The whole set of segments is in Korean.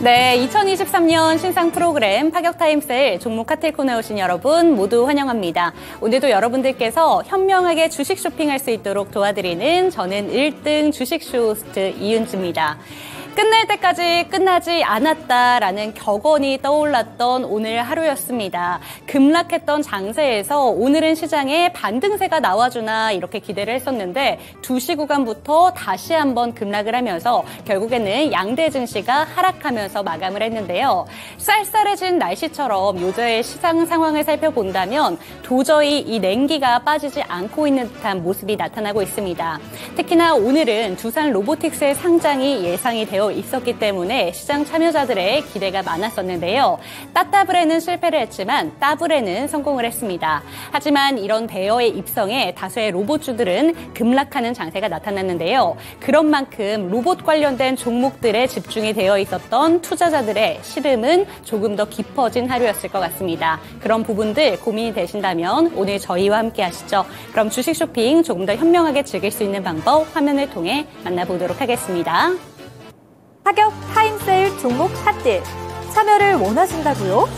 네, 2023년 신상 프로그램 파격타임세일 종목 카텔 코너에 오신 여러분 모두 환영합니다. 오늘도 여러분들께서 현명하게 주식 쇼핑할 수 있도록 도와드리는 저는 1등 주식쇼 호스트 이윤지입니다. 끝날 때까지 끝나지 않았다라는 격언이 떠올랐던 오늘 하루였습니다. 급락했던 장세에서 오늘은 시장에 반등세가 나와주나 이렇게 기대를 했었는데 2시 구간부터 다시 한번 급락을 하면서 결국에는 양대 증시가 하락하면서 마감을 했는데요. 쌀쌀해진 날씨처럼 요저의 시장 상황을 살펴본다면 도저히 이 냉기가 빠지지 않고 있는 듯한 모습이 나타나고 있습니다. 특히나 오늘은 두산 로보틱스의 상장이 예상이 되어 있었기 때문에 시장 참여자들의 기대가 많았었는데요. 따따블에는 실패를 했지만 따블에는 성공을 했습니다. 하지만 이런 대여의 입성에 다수의 로봇주들은 급락하는 장세가 나타났는데요. 그런 만큼 로봇 관련된 종목들에 집중이 되어 있었던 투자자들의 시름은 조금 더 깊어진 하루였을 것 같습니다. 그런 부분들 고민이 되신다면 오늘 저희와 함께 하시죠. 그럼 주식 쇼핑 조금 더 현명하게 즐길 수 있는 방법 화면을 통해 만나보도록 하겠습니다. 파격 타임세일 종목 핫딜 참여를 원하신다고요?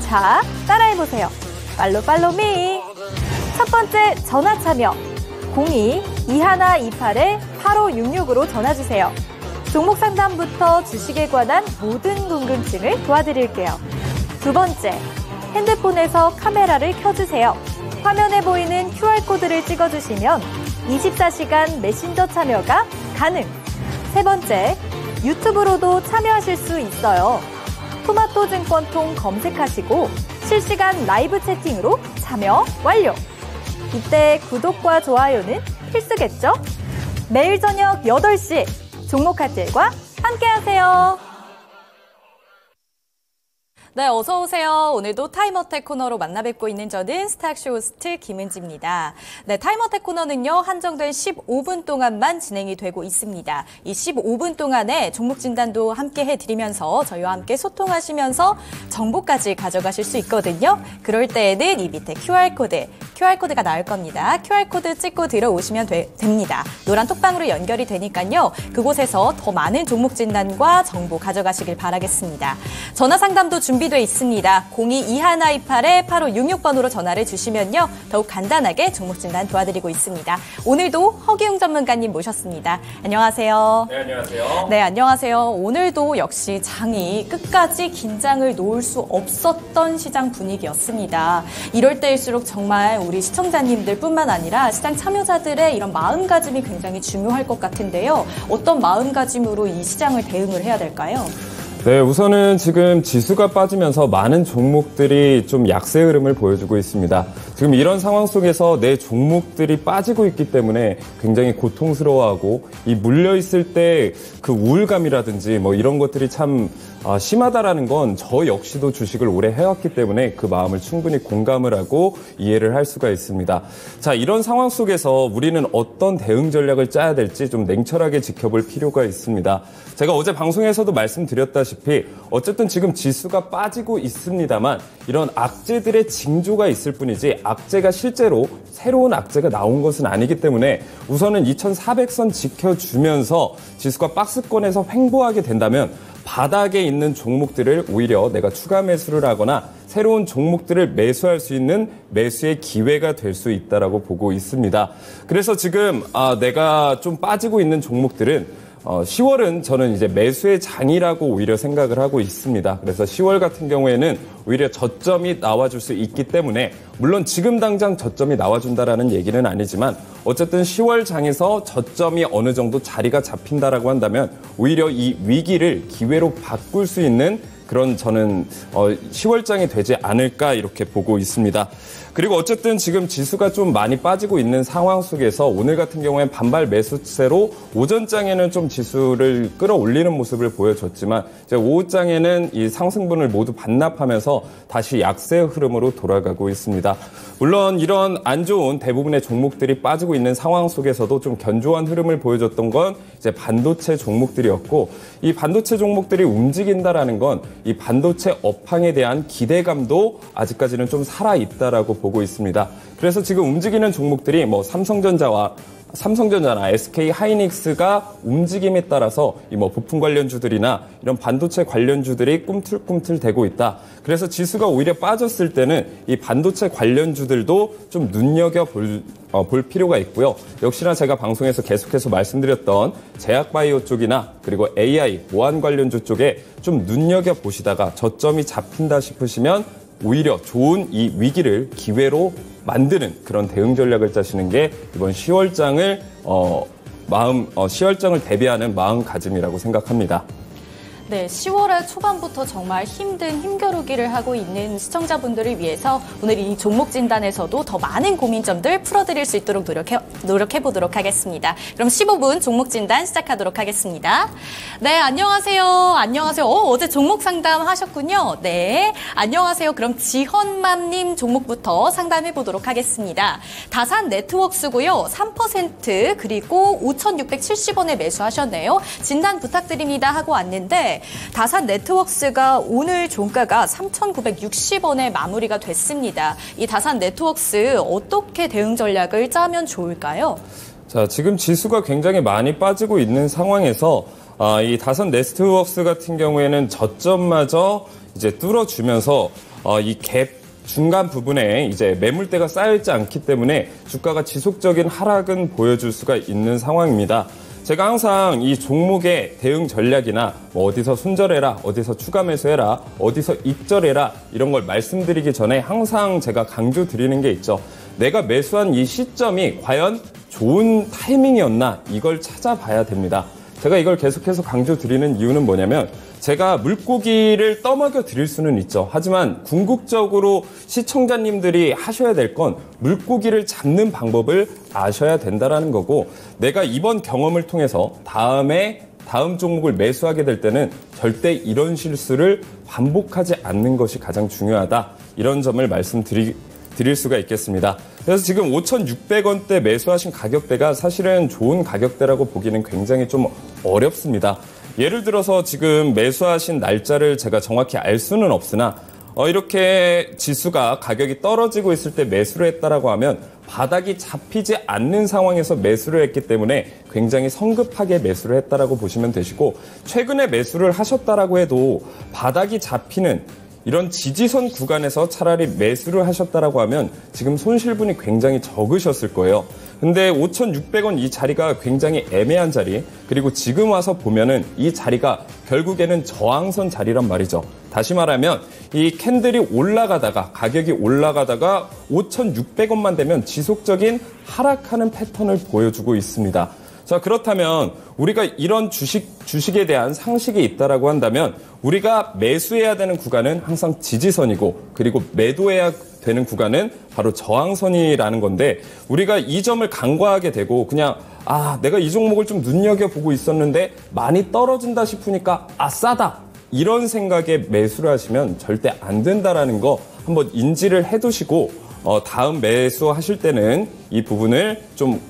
자, 따라해보세요. 팔로미. 첫 번째 전화 참여 02-2128-8566으로 전화주세요. 종목 상담부터 주식에 관한 모든 궁금증을 도와드릴게요. 두 번째, 핸드폰에서 카메라를 켜주세요. 화면에 보이는 QR코드를 찍어주시면 24시간 메신저 참여가 가능. 세 번째, 유튜브로도 참여하실 수 있어요. 토마토증권통 검색하시고 실시간 라이브 채팅으로 참여 완료. 이때 구독과 좋아요는 필수겠죠? 매일 저녁 8시 종목 핫딜과 함께하세요. 네, 어서 오세요. 오늘도 타임어택 코너로 만나뵙고 있는 저는 스탁쇼 호스트 김은지입니다. 네, 타임어택 코너는요, 한정된 15분 동안만 진행이 되고 있습니다. 이 15분 동안에 종목 진단도 함께 해드리면서 저희와 함께 소통하시면서 정보까지 가져가실 수 있거든요. 그럴 때에는 이 밑에 QR코드가 나올 겁니다. QR코드 찍고 들어오시면 됩니다. 노란 톡방으로 연결이 되니까요. 그곳에서 더 많은 종목 진단과 정보 가져가시길 바라겠습니다. 전화 상담도 준비되어 있습니다. 02-2128-8566번으로 전화를 주시면요. 더욱 간단하게 종목 진단 도와드리고 있습니다. 오늘도 허기웅 전문가님 모셨습니다. 안녕하세요. 네, 안녕하세요. 네, 안녕하세요. 오늘도 역시 장이 끝까지 긴장을 놓을 수 없었던 시장 분위기였습니다. 이럴 때일수록 정말 우리 시청자님들 뿐만 아니라 시장 참여자들의 이런 마음가짐이 굉장히 중요할 것 같은데요. 어떤 마음가짐으로 이 시장을 대응을 해야 될까요? 네, 우선은 지금 지수가 빠지면서 많은 종목들이 좀 약세 흐름을 보여주고 있습니다. 지금 이런 상황 속에서 내 종목들이 빠지고 있기 때문에 굉장히 고통스러워하고 이 물려있을 때 그 우울감이라든지 뭐 이런 것들이 참 심하다라는 건 저 역시도 주식을 오래 해왔기 때문에 그 마음을 충분히 공감을 하고 이해를 할 수가 있습니다. 자, 이런 상황 속에서 우리는 어떤 대응 전략을 짜야 될지 좀 냉철하게 지켜볼 필요가 있습니다. 제가 어제 방송에서도 말씀드렸다시피 어쨌든 지금 지수가 빠지고 있습니다만 이런 악재들의 징조가 있을 뿐이지 악재가 실제로 새로운 악재가 나온 것은 아니기 때문에 우선은 2400선 지켜주면서 지수가 박스권에서 횡보하게 된다면 바닥에 있는 종목들을 오히려 내가 추가 매수를 하거나 새로운 종목들을 매수할 수 있는 매수의 기회가 될 수 있다라고 보고 있습니다. 그래서 지금 내가 좀 빠지고 있는 종목들은 10월은 저는 이제 매수의 장이라고 오히려 생각을 하고 있습니다. 그래서 10월 같은 경우에는 오히려 저점이 나와줄 수 있기 때문에 물론 지금 당장 저점이 나와준다라는 얘기는 아니지만 어쨌든 10월 장에서 저점이 어느 정도 자리가 잡힌다라고 한다면 오히려 이 위기를 기회로 바꿀 수 있는 그런 저는 10월장이 되지 않을까 이렇게 보고 있습니다. 그리고 어쨌든 지금 지수가 좀 많이 빠지고 있는 상황 속에서 오늘 같은 경우엔 반발 매수세로 오전장에는 좀 지수를 끌어올리는 모습을 보여줬지만 이제 오후장에는 이 상승분을 모두 반납하면서 다시 약세 흐름으로 돌아가고 있습니다. 물론 이런 안 좋은 대부분의 종목들이 빠지고 있는 상황 속에서도 좀 견조한 흐름을 보여줬던 건 이제 반도체 종목들이었고 이 반도체 종목들이 움직인다라는 건 이 반도체 업황에 대한 기대감도 아직까지는 좀 살아있다라고 보고 있습니다. 그래서 지금 움직이는 종목들이 뭐 삼성전자와 삼성전자나 SK 하이닉스가 움직임에 따라서 이 뭐 부품 관련주들이나 이런 반도체 관련주들이 꿈틀꿈틀 대고 있다. 그래서 지수가 오히려 빠졌을 때는 이 반도체 관련주들도 좀 볼 필요가 있고요. 역시나 제가 방송에서 계속해서 말씀드렸던 제약바이오 쪽이나 그리고 AI, 보안 관련주 쪽에 좀 눈여겨보시다가 저점이 잡힌다 싶으시면 오히려 좋은 이 위기를 기회로 만드는 그런 대응 전략을 짜시는 게 이번 10월장을 10월장을 대비하는 마음가짐이라고 생각합니다. 네, 10월의 초반부터 정말 힘겨루기를 하고 있는 시청자분들을 위해서 오늘 이 종목 진단에서도 더 많은 고민점들 풀어드릴 수 있도록 노력해보도록 하겠습니다. 그럼 15분 종목 진단 시작하도록 하겠습니다. 네, 안녕하세요. 안녕하세요. 어제 종목 상담 하셨군요. 네, 안녕하세요. 그럼 지헌맘님 종목부터 상담해보도록 하겠습니다. 다산 네트워크스고요. 3% 그리고 5,670원에 매수하셨네요. 진단 부탁드립니다 하고 왔는데 다산 네트워크스가 오늘 종가가 3,960원에 마무리가 됐습니다. 이 다산 네트워크스 어떻게 대응 전략을 짜면 좋을까요? 자, 지금 지수가 굉장히 많이 빠지고 있는 상황에서 이 다산 네트워크스 같은 경우에는 저점마저 이제 뚫어주면서 이 갭 중간 부분에 이제 매물대가 쌓여있지 않기 때문에 주가가 지속적인 하락은 보여줄 수가 있는 상황입니다. 제가 항상 이 종목의 대응 전략이나 뭐 어디서 손절해라, 어디서 추가 매수해라, 어디서 익절해라 이런 걸 말씀드리기 전에 항상 제가 강조 드리는 게 있죠. 내가 매수한 이 시점이 과연 좋은 타이밍이었나 이걸 찾아봐야 됩니다. 제가 이걸 계속해서 강조 드리는 이유는 뭐냐면 제가 물고기를 떠먹여 드릴 수는 있죠. 하지만 궁극적으로 시청자님들이 하셔야 될 건 물고기를 잡는 방법을 아셔야 된다는 거고 내가 이번 경험을 통해서 다음 종목을 매수하게 될 때는 절대 이런 실수를 반복하지 않는 것이 가장 중요하다. 이런 점을 말씀드릴 수가 있겠습니다. 그래서 지금 5,600원대 매수하신 가격대가 사실은 좋은 가격대라고 보기는 굉장히 좀 어렵습니다. 예를 들어서 지금 매수하신 날짜를 제가 정확히 알 수는 없으나 이렇게 지수가 가격이 떨어지고 있을 때 매수를 했다라고 하면 바닥이 잡히지 않는 상황에서 매수를 했기 때문에 굉장히 성급하게 매수를 했다라고 보시면 되시고 최근에 매수를 하셨다라고 해도 바닥이 잡히는 이런 지지선 구간에서 차라리 매수를 하셨다라고 하면 지금 손실분이 굉장히 적으셨을 거예요. 근데 5,600원 이 자리가 굉장히 애매한 자리, 그리고 지금 와서 보면은 이 자리가 결국에는 저항선 자리란 말이죠. 다시 말하면 이 캔들이 올라가다가 가격이 올라가다가 5,600원만 되면 지속적인 하락하는 패턴을 보여주고 있습니다. 자, 그렇다면 우리가 이런 주식에 대한 상식이 있다라고 한다면 우리가 매수해야 되는 구간은 항상 지지선이고 그리고 매도해야 되는 구간은 바로 저항선이라는 건데 우리가 이 점을 간과하게 되고 그냥 내가 이 종목을 좀 눈여겨보고 있었는데 많이 떨어진다 싶으니까 싸다 이런 생각에 매수를 하시면 절대 안 된다라는 거 한번 인지를 해두시고 다음 매수하실 때는 이 부분을 좀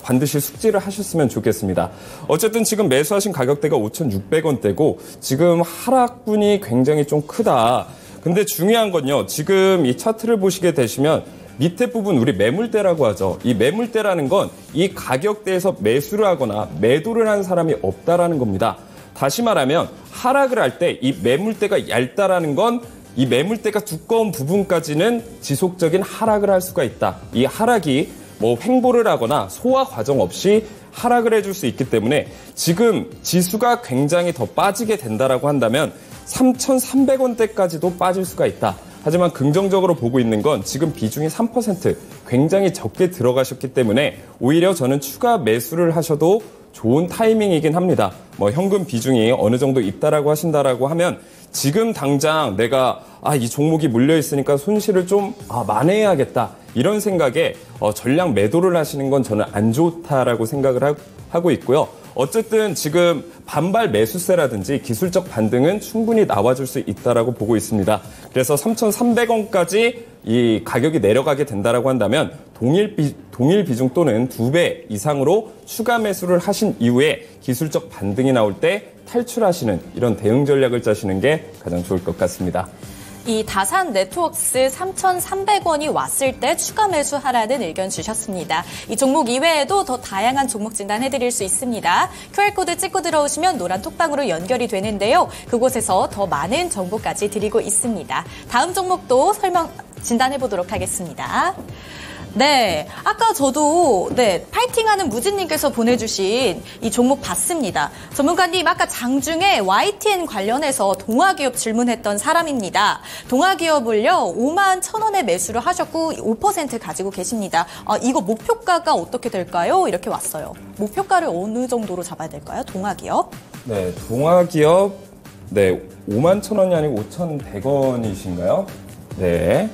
반드시 숙지를 하셨으면 좋겠습니다. 어쨌든 지금 매수하신 가격대가 5,600원대고 지금 하락분이 굉장히 좀 크다. 근데 중요한 건요. 지금 이 차트를 보시게 되시면 밑에 부분 우리 매물대라고 하죠. 이 매물대라는 건 이 가격대에서 매수를 하거나 매도를 한 사람이 없다라는 겁니다. 다시 말하면 하락을 할 때 이 매물대가 얇다라는 건 이 매물대가 두꺼운 부분까지는 지속적인 하락을 할 수가 있다. 이 하락이 뭐 횡보를 하거나 소화 과정 없이 하락을 해줄 수 있기 때문에 지금 지수가 굉장히 더 빠지게 된다라고 한다면 3,300원대까지도 빠질 수가 있다. 하지만 긍정적으로 보고 있는 건 지금 비중이 3% 굉장히 적게 들어가셨기 때문에 오히려 저는 추가 매수를 하셔도 좋은 타이밍이긴 합니다. 뭐 현금 비중이 어느 정도 있다라고 하신다라고 하면 지금 당장 내가 이 종목이 물려 있으니까 손실을 좀 만회해야겠다 이런 생각에 전량 매도를 하시는 건 저는 안 좋다라고 생각을 하고 있고요. 어쨌든 지금 반발 매수세라든지 기술적 반등은 충분히 나와줄 수 있다라고 보고 있습니다. 그래서 3,300원까지 이 가격이 내려가게 된다라고 한다면 동일 비중 또는 2배 이상으로 추가 매수를 하신 이후에 기술적 반등이 나올 때 탈출하시는 이런 대응 전략을 짜시는 게 가장 좋을 것 같습니다. 이 다산 네트워크스 3,300원이 왔을 때 추가 매수하라는 의견 주셨습니다. 이 종목 이외에도 더 다양한 종목 진단해드릴 수 있습니다. QR코드 찍고 들어오시면 노란 톡방으로 연결이 되는데요. 그곳에서 더 많은 정보까지 드리고 있습니다. 다음 종목도 진단해보도록 하겠습니다. 네, 아까 저도 파이팅하는 무진님께서 보내주신 이 종목 봤습니다. 전문가님, 아까 장중에 YTN 관련해서 동아기업 질문했던 사람입니다. 동아기업을요 51,000원에 매수를 하셨고 5% 가지고 계십니다. 이거 목표가가 어떻게 될까요? 이렇게 왔어요. 목표가를 어느 정도로 잡아야 될까요? 동아기업? 네, 동아기업 51,000원이 아니고 5,100원이신가요? 네.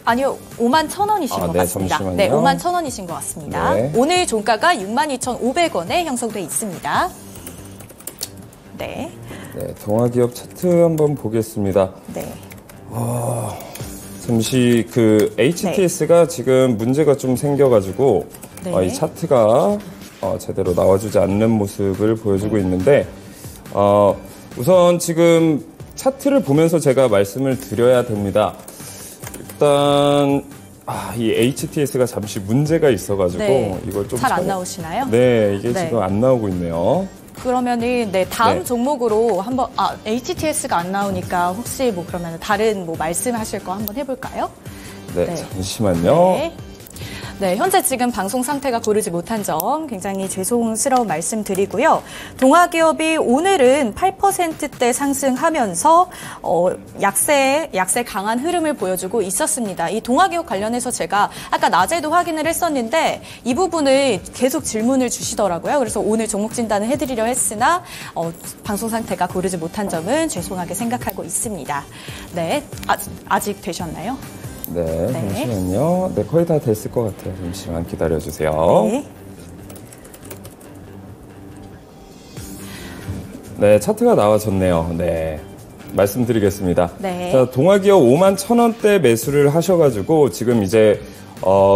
아니요, 51,000원이신 것 네, 같습니다. 잠시만요. 네, 51,000원이신 것 같습니다. 네. 오늘 종가가 62,500원에 형성돼 있습니다. 네. 네, 동아기업 차트 한번 보겠습니다. 네. 잠시 그 HTS가 지금 문제가 좀 생겨가지고 네. 이 차트가 제대로 나와주지 않는 모습을 보여주고 있는데 우선 지금 차트를 보면서 제가 말씀을 드려야 됩니다. 일단 이 HTS가 잠시 문제가 있어가지고 이걸 좀 잘 안 나오시나요? 네, 이게 지금 안 나오고 있네요. 그러면은 다음 종목으로 한번 HTS가 안 나오니까 혹시 그러면 다른 말씀하실 거 한번 해볼까요? 네, 잠시만요. 네, 현재 지금 방송 상태가 고르지 못한 점 굉장히 죄송스러운 말씀 드리고요. 동아기업이 오늘은 8%대 상승하면서 약세 강한 흐름을 보여주고 있었습니다. 이 동아기업 관련해서 제가 아까 낮에도 확인을 했었는데 이 부분을 계속 질문을 주시더라고요. 그래서 오늘 종목 진단을 해드리려 했으나 방송 상태가 고르지 못한 점은 죄송하게 생각하고 있습니다. 네, 아직 되셨나요? 네, 잠시만요. 네, 거의 다 됐을 것 같아요. 잠시만 기다려주세요. 네. 네, 차트가 나와졌네요. 네, 말씀드리겠습니다. 네. 자, 동아기업 51,000원대 매수를 하셔가지고 지금 이제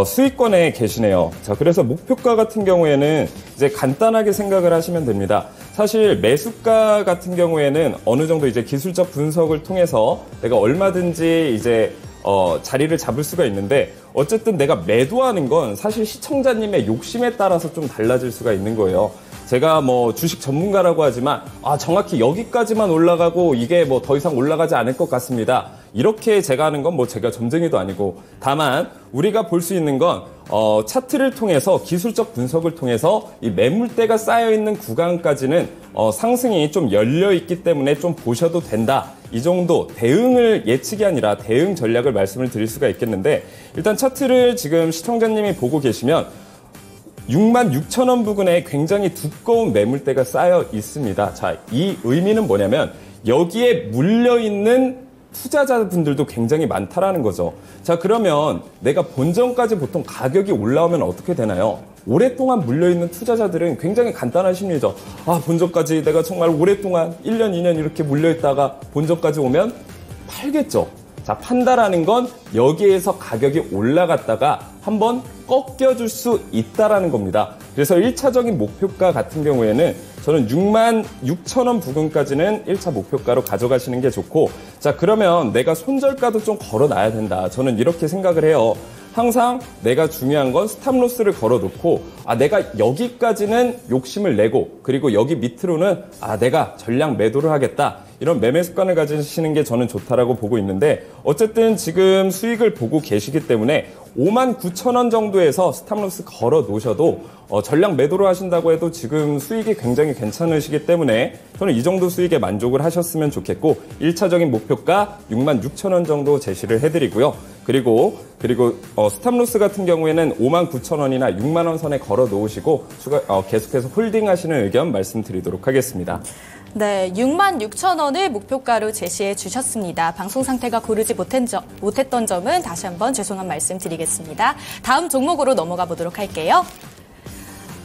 수익권에 계시네요. 자, 그래서 목표가 같은 경우에는 이제 간단하게 생각을 하시면 됩니다. 사실 매수가 같은 경우에는 어느 정도 이제 기술적 분석을 통해서 내가 얼마든지 이제 자리를 잡을 수가 있는데 어쨌든 내가 매도하는 건 사실 시청자님의 욕심에 따라서 좀 달라질 수가 있는 거예요. 제가 주식 전문가라고 하지만 정확히 여기까지만 올라가고 이게 더 이상 올라가지 않을 것 같습니다. 이렇게 제가 하는 건 제가 점쟁이도 아니고 다만 우리가 볼 수 있는 건 차트를 통해서 기술적 분석을 통해서 이 매물대가 쌓여있는 구간까지는 상승이 좀 열려있기 때문에 좀 보셔도 된다. 이 정도 대응을 예측이 아니라 대응 전략을 말씀을 드릴 수가 있겠는데 일단 차트를 지금 시청자님이 보고 계시면 66,000원 부근에 굉장히 두꺼운 매물대가 쌓여 있습니다. 자, 이 의미는 뭐냐면 여기에 물려있는 투자자분들도 굉장히 많다라는 거죠. 자, 그러면 내가 본전까지 보통 가격이 올라오면 어떻게 되나요? 오랫동안 물려있는 투자자들은 굉장히 간단한 심리죠. 본전까지 내가 정말 오랫동안 1년, 2년 이렇게 물려있다가 본전까지 오면 팔겠죠. 자, 판다라는 건 여기에서 가격이 올라갔다가 한번 꺾여줄 수 있다라는 겁니다. 그래서 1차적인 목표가 같은 경우에는 저는 66,000원 부근까지는 1차 목표가로 가져가시는 게 좋고 자, 그러면 내가 손절가도 좀 걸어놔야 된다. 저는 이렇게 생각을 해요. 항상 내가 중요한 건 스탑로스를 걸어놓고 내가 여기까지는 욕심을 내고 그리고 여기 밑으로는 내가 전량 매도를 하겠다. 이런 매매 습관을 가지시는 게 저는 좋다라고 보고 있는데 어쨌든 지금 수익을 보고 계시기 때문에 59,000원 정도에서 스탑로스 걸어 놓으셔도 전량 매도를 하신다고 해도 지금 수익이 굉장히 괜찮으시기 때문에 저는 이 정도 수익에 만족을 하셨으면 좋겠고 1차적인 목표가 66,000원 정도 제시를 해드리고요. 그리고 스탑로스 같은 경우에는 59,000원이나 6만 원 선에 걸어 놓으시고 계속해서 홀딩 하시는 의견 말씀드리도록 하겠습니다. 네, 66,000원을 목표가로 제시해 주셨습니다. 방송 상태가 고르지 못했던 점은 다시 한번 죄송한 말씀 드리겠습니다. 다음 종목으로 넘어가 보도록 할게요.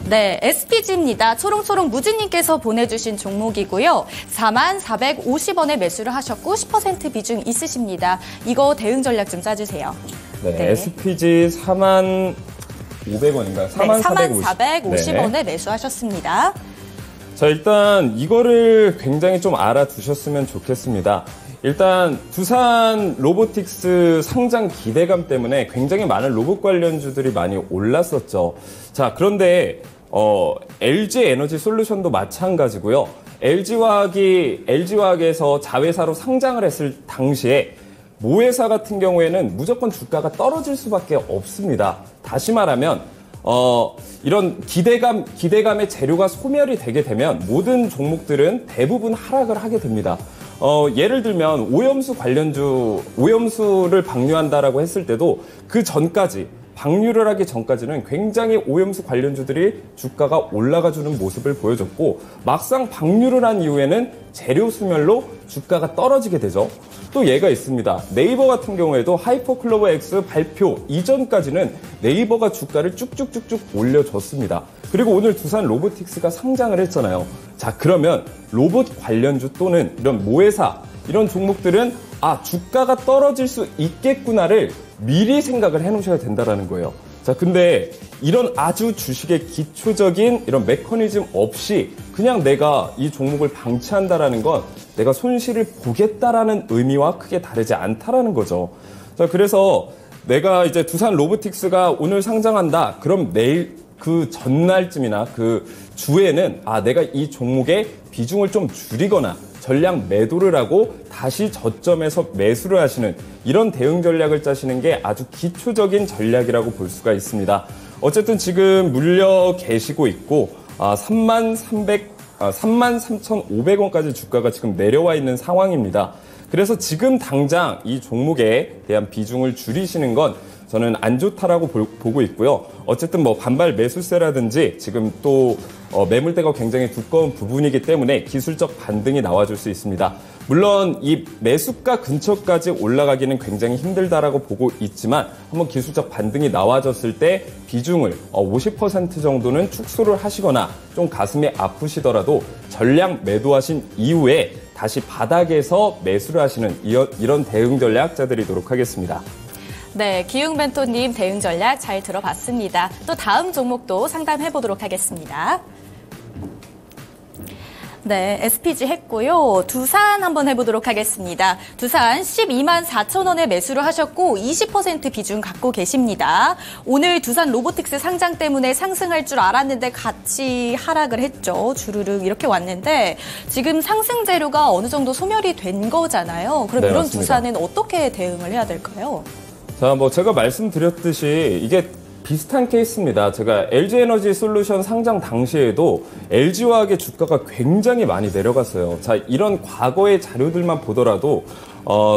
네, SPG입니다. 초롱초롱 무진님께서 보내주신 종목이고요. 4450원에 매수를 하셨고 10% 비중 있으십니다. 이거 대응 전략 좀 짜주세요. 네. SPG 4,500원인가요? 4,450원에 네. 매수하셨습니다. 자, 일단 이거를 굉장히 좀 알아두셨으면 좋겠습니다. 일단 두산 로보틱스 상장 기대감 때문에 굉장히 많은 로봇 관련주들이 많이 올랐었죠. 자, 그런데 LG 에너지 솔루션도 마찬가지고요. LG화학에서 자회사로 상장을 했을 당시에 모회사 같은 경우에는 무조건 주가가 떨어질 수밖에 없습니다. 다시 말하면 이런 기대감의 재료가 소멸이 되게 되면 모든 종목들은 대부분 하락을 하게 됩니다. 예를 들면 오염수를 방류한다라고 했을 때도 그 전까지 방류를 하기 전까지는 굉장히 오염수 관련주들이 주가가 올라가주는 모습을 보여줬고 막상 방류를 한 이후에는 재료 소멸로 주가가 떨어지게 되죠. 또 예가 있습니다. 네이버 같은 경우에도 하이퍼클로버 X 발표 이전까지는 네이버가 주가를 쭉쭉쭉쭉 올려줬습니다. 그리고 오늘 두산 로보틱스가 상장을 했잖아요. 자, 그러면 로봇 관련주 또는 이런 모회사 이런 종목들은 주가가 떨어질 수 있겠구나를 미리 생각을 해놓으셔야 된다는 거예요. 자, 근데 이런 아주 주식의 기초적인 이런 메커니즘 없이 그냥 내가 이 종목을 방치한다라는 건 내가 손실을 보겠다라는 의미와 크게 다르지 않다라는 거죠. 자, 그래서 내가 이제 두산 로보틱스가 오늘 상장한다. 그럼 내일 그 전날쯤이나 그 주에는 내가 이 종목의 비중을 좀 줄이거나 전량 매도를 하고 다시 저점에서 매수를 하시는 이런 대응 전략을 짜시는 게 아주 기초적인 전략이라고 볼 수가 있습니다. 어쨌든 지금 물려 계시고 있고 33,500원까지 주가가 지금 내려와 있는 상황입니다. 그래서 지금 당장 이 종목에 대한 비중을 줄이시는 건 저는 안 좋다라고 보고 있고요. 어쨌든 뭐 반발 매수세라든지 지금 또 매물대가 굉장히 두꺼운 부분이기 때문에 기술적 반등이 나와줄 수 있습니다. 물론 이 매수가 근처까지 올라가기는 굉장히 힘들다라고 보고 있지만 한번 기술적 반등이 나와졌을 때 비중을 50% 정도는 축소를 하시거나 좀 가슴이 아프시더라도 전량 매도하신 이후에 다시 바닥에서 매수를 하시는 이런 대응 전략 짜드리도록 하겠습니다. 네, 기웅벤토님 대응 전략 잘 들어봤습니다. 또 다음 종목도 상담해 보도록 하겠습니다. 네, SPG 했고요. 두산 한번 해보도록 하겠습니다. 두산 12만 4천 원에 매수를 하셨고 20% 비중 갖고 계십니다. 오늘 두산 로보틱스 상장 때문에 상승할 줄 알았는데 같이 하락을 했죠. 주르륵 이렇게 왔는데 지금 상승 재료가 어느 정도 소멸이 된 거잖아요. 그럼 네, 이런 맞습니다. 두산은 어떻게 대응을 해야 될까요? 자, 뭐 제가 말씀드렸듯이 이게 비슷한 케이스입니다. 제가 LG에너지 솔루션 상장 당시에도 LG화학의 주가가 굉장히 많이 내려갔어요. 자, 이런 과거의 자료들만 보더라도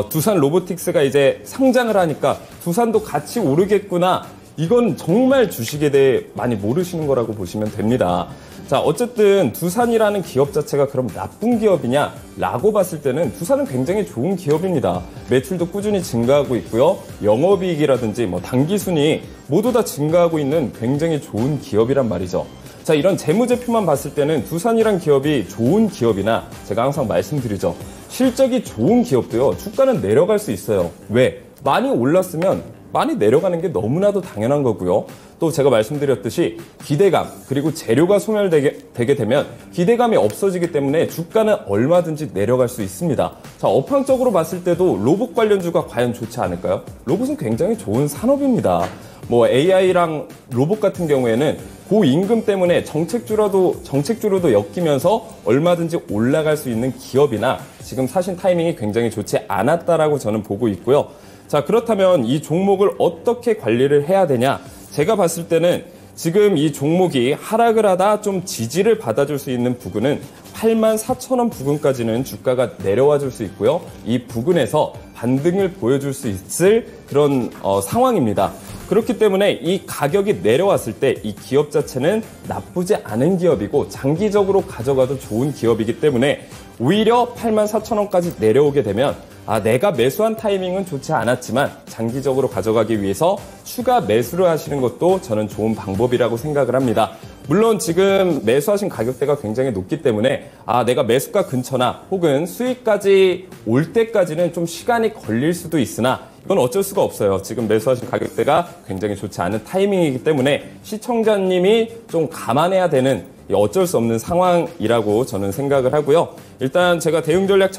두산 로보틱스가 이제 상장을 하니까 두산도 같이 오르겠구나. 이건 정말 주식에 대해 많이 모르시는 거라고 보시면 됩니다. 자, 어쨌든 두산이라는 기업 자체가 그럼 나쁜 기업이냐? 라고 봤을 때는 두산은 굉장히 좋은 기업입니다. 매출도 꾸준히 증가하고 있고요. 영업이익이라든지 뭐 당기순이 모두 다 증가하고 있는 굉장히 좋은 기업이란 말이죠. 자, 이런 재무제표만 봤을 때는 두산이란 기업이 좋은 기업이나 제가 항상 말씀드리죠. 실적이 좋은 기업도요. 주가는 내려갈 수 있어요. 왜? 많이 올랐으면 많이 내려가는 게 너무나도 당연한 거고요. 또 제가 말씀드렸듯이 기대감 그리고 재료가 소멸되게 되면 기대감이 없어지기 때문에 주가는 얼마든지 내려갈 수 있습니다. 자, 업황적으로 봤을 때도 로봇 관련주가 과연 좋지 않을까요? 로봇은 굉장히 좋은 산업입니다. 뭐 AI랑 로봇 같은 경우에는 고임금 때문에 정책주로도 엮이면서 얼마든지 올라갈 수 있는 기업이나 지금 사신 타이밍이 굉장히 좋지 않았다라고 저는 보고 있고요. 자, 그렇다면 이 종목을 어떻게 관리를 해야 되냐? 제가 봤을 때는 지금 이 종목이 하락을 하다 좀 지지를 받아줄 수 있는 부근은 84,000원 부근까지는 주가가 내려와 줄 수 있고요. 이 부근에서 반등을 보여줄 수 있을 그런 상황입니다. 그렇기 때문에 이 가격이 내려왔을 때 이 기업 자체는 나쁘지 않은 기업이고 장기적으로 가져가도 좋은 기업이기 때문에 오히려 84,000원까지 내려오게 되면 내가 매수한 타이밍은 좋지 않았지만 장기적으로 가져가기 위해서 추가 매수를 하시는 것도 저는 좋은 방법이라고 생각을 합니다. 물론 지금 매수하신 가격대가 굉장히 높기 때문에 내가 매수가 근처나 혹은 수익까지 올 때까지는 좀 시간이 걸릴 수도 있으나 이건 어쩔 수가 없어요. 지금 매수하신 가격대가 굉장히 좋지 않은 타이밍이기 때문에 시청자님이 좀 감안해야 되는 어쩔 수 없는 상황이라고 저는 생각을 하고요. 일단 제가 대응 전략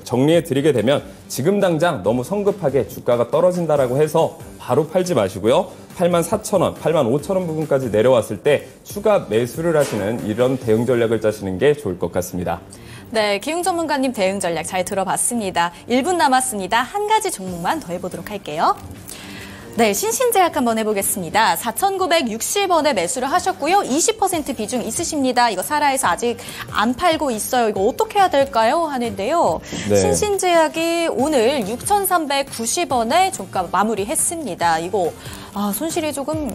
정리해 드리게 되면 지금 당장 너무 성급하게 주가가 떨어진다라고 해서 바로 팔지 마시고요. 84,000원, 85,000원 부분까지 내려왔을 때 추가 매수를 하시는 이런 대응 전략을 짜시는 게 좋을 것 같습니다. 네, 기흥 전문가님 대응 전략 잘 들어봤습니다. 1분 남았습니다. 한 가지 종목만 더 해보도록 할게요. 네, 신신제약 한번 해보겠습니다. 4,960원에 매수를 하셨고요. 20% 비중 있으십니다. 이거 사라에서 아직 안 팔고 있어요. 이거 어떻게 해야 될까요? 하는데요. 네. 신신제약이 오늘 6,390원에 종가 마무리했습니다. 이거 손실이 조금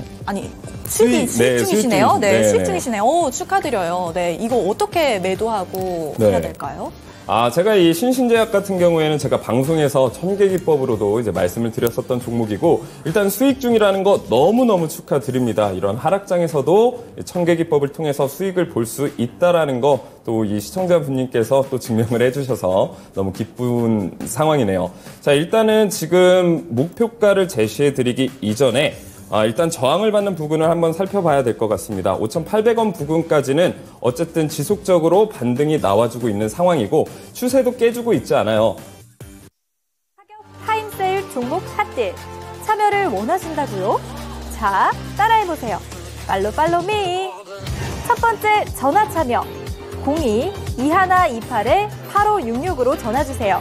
수익 중이시네요. 네, 수익 중이시네요. 축하드려요. 네, 이거 어떻게 매도하고 해야 될까요? 제가 이 신신제약 같은 경우에는 제가 방송에서 천계기법으로도 이제 말씀을 드렸었던 종목이고, 일단 수익 중이라는 거 너무너무 축하드립니다. 이런 하락장에서도 천계기법을 통해서 수익을 볼 수 있다라는 거 또 이 시청자분님께서 또 증명을 해주셔서 너무 기쁜 상황이네요. 자, 일단은 지금 목표가를 제시해 드리기 이전에 일단 저항을 받는 부분을 한번 살펴봐야 될 것 같습니다. 5,800원 부근까지는 어쨌든 지속적으로 반등이 나와주고 있는 상황이고 추세도 깨주고 있지 않아요. 가격 타임세일 종목 핫딜 참여를 원하신다고요? 자, 따라해보세요. 팔로미. 첫 번째 전화 참여 02-2128-8566으로 전화주세요.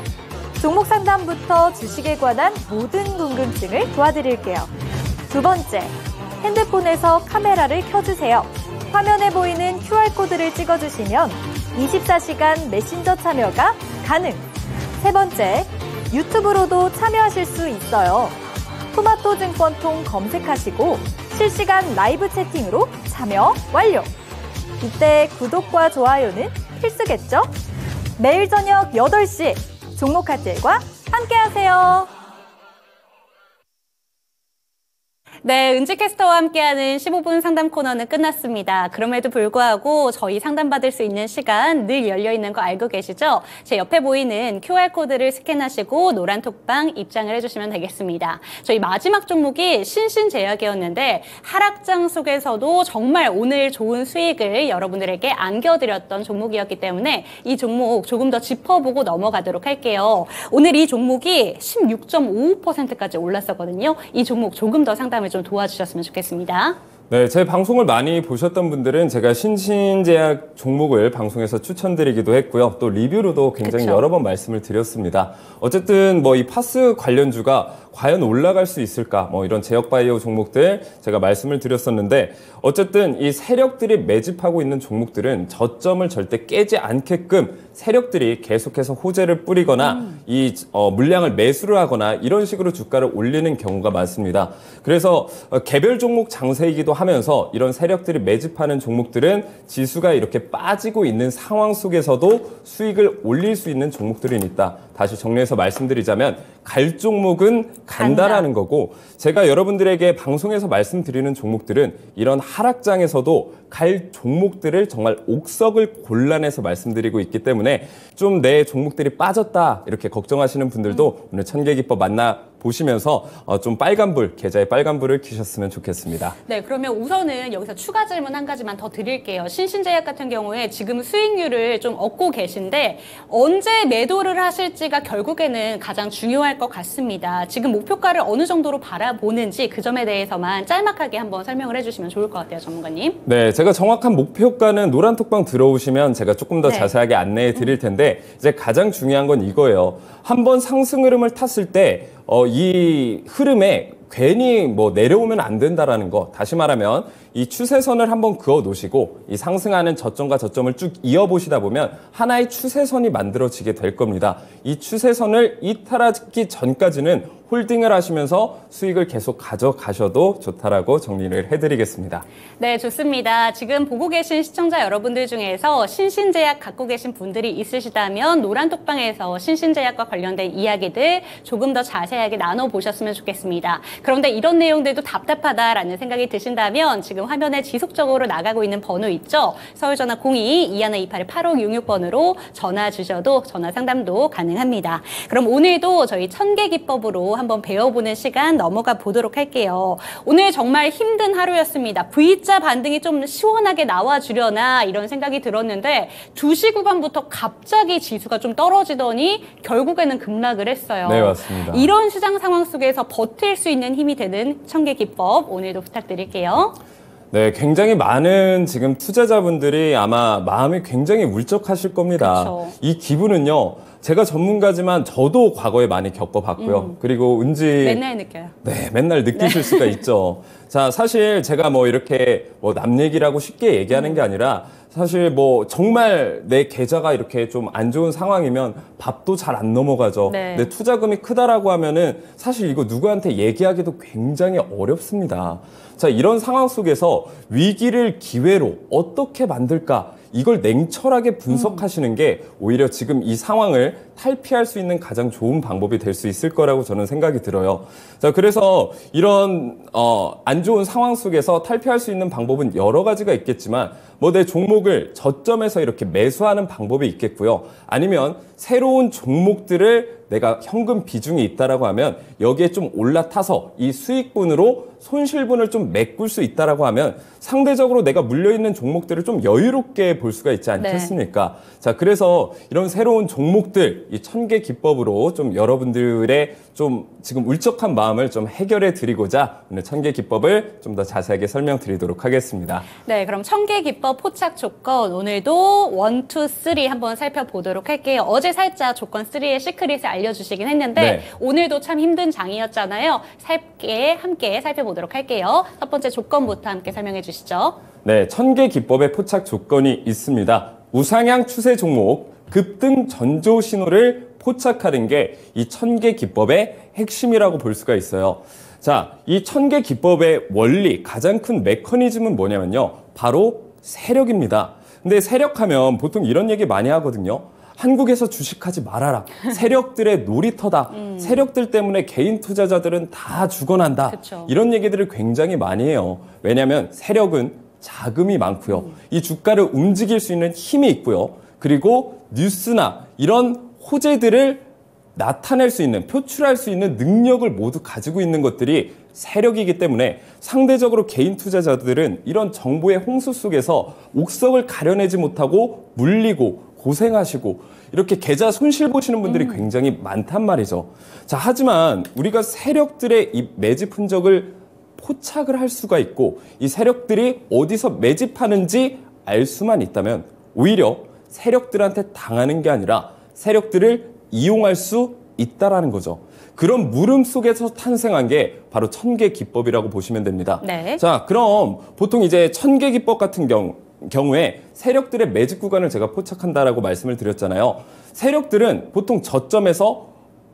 종목 상담부터 주식에 관한 모든 궁금증을 도와드릴게요. 두 번째, 핸드폰에서 카메라를 켜주세요. 화면에 보이는 QR코드를 찍어주시면 24시간 메신저 참여가 가능. 세 번째, 유튜브로도 참여하실 수 있어요. 토마토증권통 검색하시고 실시간 라이브 채팅으로 참여 완료. 이때 구독과 좋아요는 필수겠죠? 매일 저녁 8시 종목 핫딜과 함께하세요. 네, 은지캐스터와 함께하는 15분 상담 코너는 끝났습니다. 그럼에도 불구하고 저희 상담받을 수 있는 시간 늘 열려있는 거 알고 계시죠? 제 옆에 보이는 QR코드를 스캔하시고 노란 톡방 입장을 해주시면 되겠습니다. 저희 마지막 종목이 신신제약이었는데 하락장 속에서도 정말 오늘 좋은 수익을 여러분들에게 안겨드렸던 종목이었기 때문에 이 종목 조금 더 짚어보고 넘어가도록 할게요. 오늘 이 종목이 16.55%까지 올랐었거든요. 이 종목 조금 더 상담을 좀 도와주셨으면 좋겠습니다. 네, 제 방송을 많이 보셨던 분들은 제가 신신제약 종목을 방송에서 추천드리기도 했고요. 또 리뷰로도 굉장히 여러 번 말씀을 드렸습니다. 어쨌든 이 파스 관련주가 과연 올라갈 수 있을까? 이런 제약바이오 종목들 제가 말씀을 드렸었는데 어쨌든 이 세력들이 매집하고 있는 종목들은 저점을 절대 깨지 않게끔 세력들이 계속해서 호재를 뿌리거나 이 물량을 매수를 하거나 이런 식으로 주가를 올리는 경우가 많습니다. 그래서 개별 종목 장세이기도 하면서 이런 세력들이 매집하는 종목들은 지수가 이렇게 빠지고 있는 상황 속에서도 수익을 올릴 수 있는 종목들이 있다. 다시 정리해서 말씀드리자면 갈 종목은 간다라는 거고 제가 여러분들에게 방송에서 말씀드리는 종목들은 이런 하락장에서도 갈 종목들을 정말 옥석을 골라내서 말씀드리고 있기 때문에 좀 내 종목들이 빠졌다 이렇게 걱정하시는 분들도 오늘 천계기법 만나보시면서 좀 빨간불, 계좌에 빨간불을 켜셨으면 좋겠습니다. 네, 그러면 우선은 여기서 추가 질문 한 가지만 더 드릴게요. 신신제약 같은 경우에 지금 수익률을 좀 얻고 계신데 언제 매도를 하실지가 결국에는 가장 중요할 것 같습니다. 지금 목표가를 어느 정도로 바라보는지 그 점에 대해서만 짤막하게 한번 설명을 해주시면 좋을 것 같아요, 전문가님. 네, 제가 정확한 목표가는 노란 톡방 들어오시면 제가 조금 더 자세하게 안내해 드릴 텐데 이제 가장 중요한 건 이거예요. 한번 상승 흐름을 탔을 때 이 흐름에 괜히 내려오면 안 된다라는 거. 다시 말하면 이 추세선을 한번 그어 놓으시고 이 상승하는 저점과 저점을 쭉 이어보시다 보면 하나의 추세선이 만들어지게 될 겁니다. 이 추세선을 이탈하기 전까지는 홀딩을 하시면서 수익을 계속 가져가셔도 좋다라고 정리를 해드리겠습니다. 네, 좋습니다. 지금 보고 계신 시청자 여러분들 중에서 신신제약 갖고 계신 분들이 있으시다면 노란 톡방에서 신신제약과 관련된 이야기들 조금 더 자세하게 나눠보셨으면 좋겠습니다. 그런데 이런 내용들도 답답하다라는 생각이 드신다면 지금 화면에 지속적으로 나가고 있는 번호 있죠? 서울전화 02-2128-8566번으로 전화 주셔도 전화 상담도 가능합니다. 그럼 오늘도 저희 천계기법으로 오늘도 한번 배워보는 시간 넘어가 보도록 할게요. 오늘 정말 힘든 하루였습니다. V자 반등이 좀 시원하게 나와주려나 이런 생각이 들었는데 2시 구간부터 갑자기 지수가 좀 떨어지더니 결국에는 급락을 했어요. 네, 맞습니다. 이런 시장 상황 속에서 버틸 수 있는 힘이 되는 천개 기법 오늘도 부탁드릴게요. 네, 굉장히 많은 지금 투자자분들이 아마 마음이 굉장히 울적하실 겁니다. 그쵸. 이 기분은요, 제가 전문가지만 저도 과거에 많이 겪어봤고요. 그리고 은지 맨날 느껴요. 네, 맨날 느끼실 수가 있죠. 자, 사실 제가 뭐 이렇게 뭐 남 얘기라고 쉽게 얘기하는 게 아니라 사실 뭐 정말 내 계좌가 이렇게 좀 안 좋은 상황이면 밥도 잘 안 넘어가죠. 네. 내 투자금이 크다라고 하면은 사실 이거 누구한테 얘기하기도 굉장히 어렵습니다. 자, 이런 상황 속에서 위기를 기회로 어떻게 만들까? 이걸 냉철하게 분석하시는 게 오히려 지금 이 상황을 탈피할 수 있는 가장 좋은 방법이 될 수 있을 거라고 저는 생각이 들어요. 자, 그래서 이런 안 좋은 상황 속에서 탈피할 수 있는 방법은 여러 가지가 있겠지만 뭐 내 종목을 저점에서 이렇게 매수하는 방법이 있겠고요. 아니면 새로운 종목들을 내가 현금 비중이 있다라고 하면 여기에 좀 올라타서 이 수익분으로 손실분을 좀 메꿀 수 있다라고 하면 상대적으로 내가 물려있는 종목들을 좀 여유롭게 볼 수가 있지 않겠습니까? 네. 자, 그래서 이런 새로운 종목들, 이 천개 기법으로 좀 여러분들의 좀 지금 울적한 마음을 좀 해결해 드리고자 오늘 천개 기법을 좀 더 자세하게 설명드리도록 하겠습니다. 네, 그럼 천개 기법 포착 조건 오늘도 1, 2, 3 한번 살펴보도록 할게요. 어제 살짝 조건 3의 시크릿을 알려주시긴 했는데 네. 오늘도 참 힘든 장이었잖아요. 함께 살펴보도록 할게요. 첫 번째 조건부터 함께 설명해 주시죠. 네, 천개 기법의 포착 조건이 있습니다. 우상향 추세 종목, 급등 전조 신호를 포착하는 게 이 천개 기법의 핵심이라고 볼 수가 있어요. 자, 이 천개 기법의 원리, 가장 큰 메커니즘은 뭐냐면요. 바로 세력입니다. 근데 세력하면 보통 이런 얘기 많이 하거든요. 한국에서 주식하지 말아라. 세력들의 놀이터다. 세력들 때문에 개인 투자자들은 다 죽어난다. 그쵸. 이런 얘기들을 굉장히 많이 해요. 왜냐하면 세력은 자금이 많고요. 이 주가를 움직일 수 있는 힘이 있고요. 그리고 뉴스나 이런 호재들을 나타낼 수 있는, 표출할 수 있는 능력을 모두 가지고 있는 것들이 세력이기 때문에 상대적으로 개인 투자자들은 이런 정보의 홍수 속에서 옥석을 가려내지 못하고 물리고 고생하시고 이렇게 계좌 손실 보시는 분들이 굉장히 많단 말이죠. 자, 하지만 우리가 세력들의 이 매집 흔적을 포착을 할 수가 있고 이 세력들이 어디서 매집하는지 알 수만 있다면 오히려 세력들한테 당하는 게 아니라 세력들을 이용할 수 있다라는 거죠. 그런 물음 속에서 탄생한 게 바로 천개 기법이라고 보시면 됩니다. 네. 자, 그럼 보통 이제 천개 기법 같은 경우에 세력들의 매집 구간을 제가 포착한다라고 말씀을 드렸잖아요. 세력들은 보통 저점에서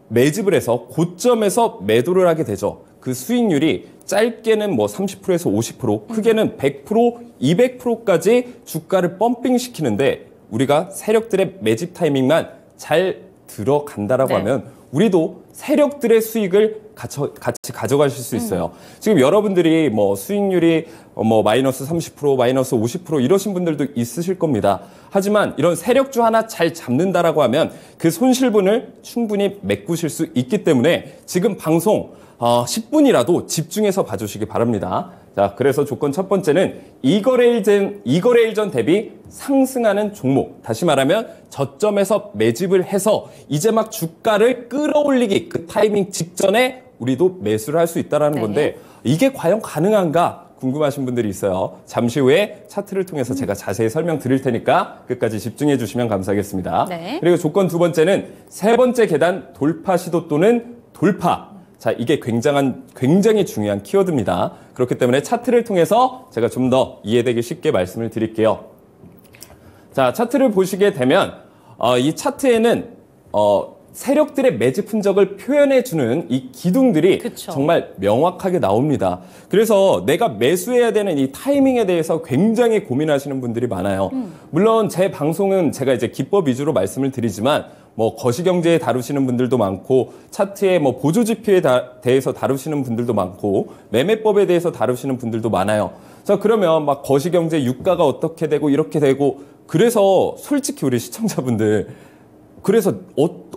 매집을 해서 고점에서 매도를 하게 되죠. 그 수익률이 짧게는 뭐 30%에서 50%, 크게는 100%, 200%까지 주가를 펌핑시키는데 우리가 세력들의 매집 타이밍만 잘 들어간다라고 하면 우리도 세력들의 수익을 같이 가져가실 수 있어요. 지금 여러분들이 뭐 수익률이 뭐 마이너스 30%, 마이너스 50% 이러신 분들도 있으실 겁니다. 하지만 이런 세력주 하나 잘 잡는다라고 하면 그 손실분을 충분히 메꾸실 수 있기 때문에 지금 방송 10분이라도 집중해서 봐주시기 바랍니다. 자, 그래서 조건 첫 번째는 이거래일 전 대비 상승하는 종목. 다시 말하면 저점에서 매집을 해서 이제 막 주가를 끌어올리기 그 타이밍 직전에 우리도 매수를 할 수 있다는 건데 이게 과연 가능한가 궁금하신 분들이 있어요. 잠시 후에 차트를 통해서 제가 자세히 설명드릴 테니까 끝까지 집중해 주시면 감사하겠습니다. 네. 그리고 조건 두 번째는 세 번째 계단 돌파 시도 또는 돌파. 자, 이게 굉장히 중요한 키워드입니다. 그렇기 때문에 차트를 통해서 제가 좀 더 이해되기 쉽게 말씀을 드릴게요. 자, 차트를 보시게 되면 이 차트에는 세력들의 매집 흔적을 표현해주는 이 기둥들이 그쵸. 정말 명확하게 나옵니다. 그래서 내가 매수해야 되는 이 타이밍에 대해서 굉장히 고민하시는 분들이 많아요. 물론 제 방송은 제가 이제 기법 위주로 말씀을 드리지만 뭐 거시경제에 다루시는 분들도 많고 차트의 뭐 보조지표에 대해서 다루시는 분들도 많고 매매법에 대해서 다루시는 분들도 많아요. 자, 그러면 막 거시경제 유가가 어떻게 되고 이렇게 되고 그래서 솔직히 우리 시청자분들 그래서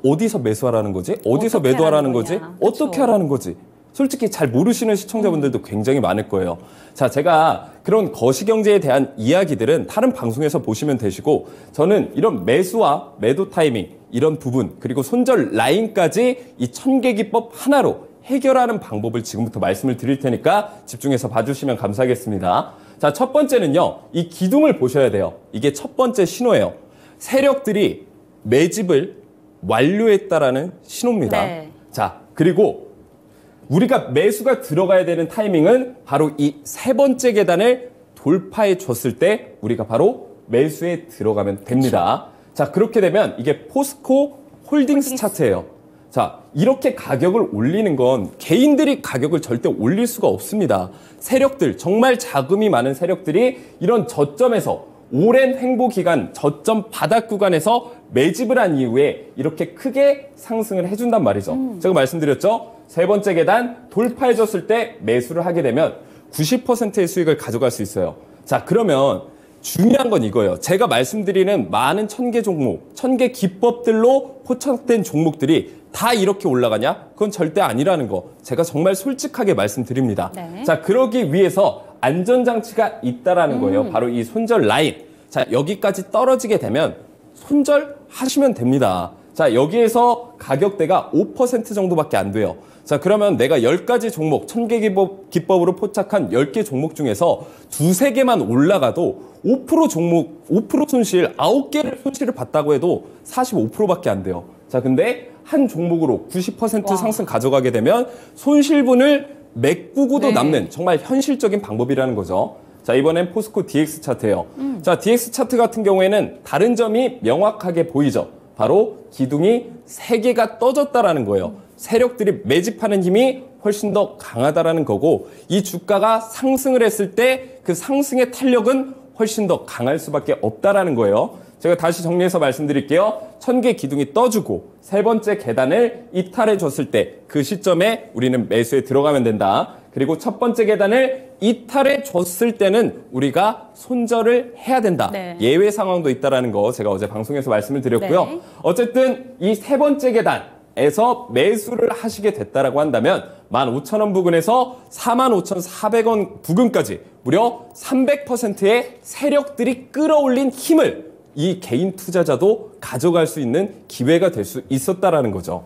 어디서 매수하라는 거지? 어디서 매도하라는 거지? 어떻게 하라는 거지? 솔직히 잘 모르시는 시청자분들도 굉장히 많을 거예요. 자, 제가 그런 거시경제에 대한 이야기들은 다른 방송에서 보시면 되시고, 저는 이런 매수와 매도 타이밍, 이런 부분, 그리고 손절 라인까지 이 천계기법 하나로 해결하는 방법을 지금부터 말씀을 드릴 테니까 집중해서 봐주시면 감사하겠습니다. 자, 첫 번째는요, 이 기둥을 보셔야 돼요. 이게 첫 번째 신호예요. 세력들이 매집을 완료했다라는 신호입니다. 네. 자, 그리고 우리가 매수가 들어가야 되는 타이밍은 바로 이 세 번째 계단을 돌파해 줬을 때 우리가 바로 매수에 들어가면 됩니다. 자, 그렇게 되면 이게 포스코 홀딩스 차트예요. 자, 이렇게 가격을 올리는 건 개인들이 가격을 절대 올릴 수가 없습니다. 세력들, 정말 자금이 많은 세력들이 이런 저점에서 오랜 횡보 기간, 저점 바닥 구간에서 매집을 한 이후에 이렇게 크게 상승을 해준단 말이죠. 제가 말씀드렸죠? 세 번째 계단 돌파해줬을 때 매수를 하게 되면 90%의 수익을 가져갈 수 있어요. 자, 그러면 중요한 건 이거예요. 제가 말씀드리는 많은 1000개 종목, 1000개 기법들로 포착된 종목들이 다 이렇게 올라가냐? 그건 절대 아니라는 거 제가 정말 솔직하게 말씀드립니다. 네. 자, 그러기 위해서 안전장치가 있다라는 거예요. 바로 이 손절 라인. 자, 여기까지 떨어지게 되면 손절하시면 됩니다. 자, 여기에서 가격대가 5% 정도밖에 안 돼요. 자, 그러면 내가 10가지 종목, 1000개 기법으로 포착한 10개 종목 중에서 2~3개만 올라가도 5% 종목, 5% 손실, 9개를 손실을 봤다고 해도 45%밖에 안 돼요. 자, 근데 한 종목으로 90% 상승 가져가게 되면 손실분을 메꾸고도 남는 정말 현실적인 방법이라는 거죠. 자, 이번엔 포스코 DX 차트예요. 자, DX 차트 같은 경우에는 다른 점이 명확하게 보이죠. 바로 기둥이 3개가 떠졌다라는 거예요. 세력들이 매집하는 힘이 훨씬 더 강하다라는 거고, 이 주가가 상승을 했을 때 그 상승의 탄력은 훨씬 더 강할 수밖에 없다라는 거예요. 제가 다시 정리해서 말씀드릴게요. 1000개 기둥이 떠주고 세 번째 계단을 이탈해 줬을 때 그 시점에 우리는 매수에 들어가면 된다. 그리고 첫 번째 계단을 이탈해 줬을 때는 우리가 손절을 해야 된다. 네. 예외 상황도 있다라는 거 제가 어제 방송에서 말씀을 드렸고요. 네. 어쨌든 이 세 번째 계단에서 매수를 하시게 됐다라고 한다면 15,000원 부근에서 45,400원 부근까지 무려 300%의 세력들이 끌어올린 힘을 이 개인 투자자도 가져갈 수 있는 기회가 될 수 있었다라는 거죠.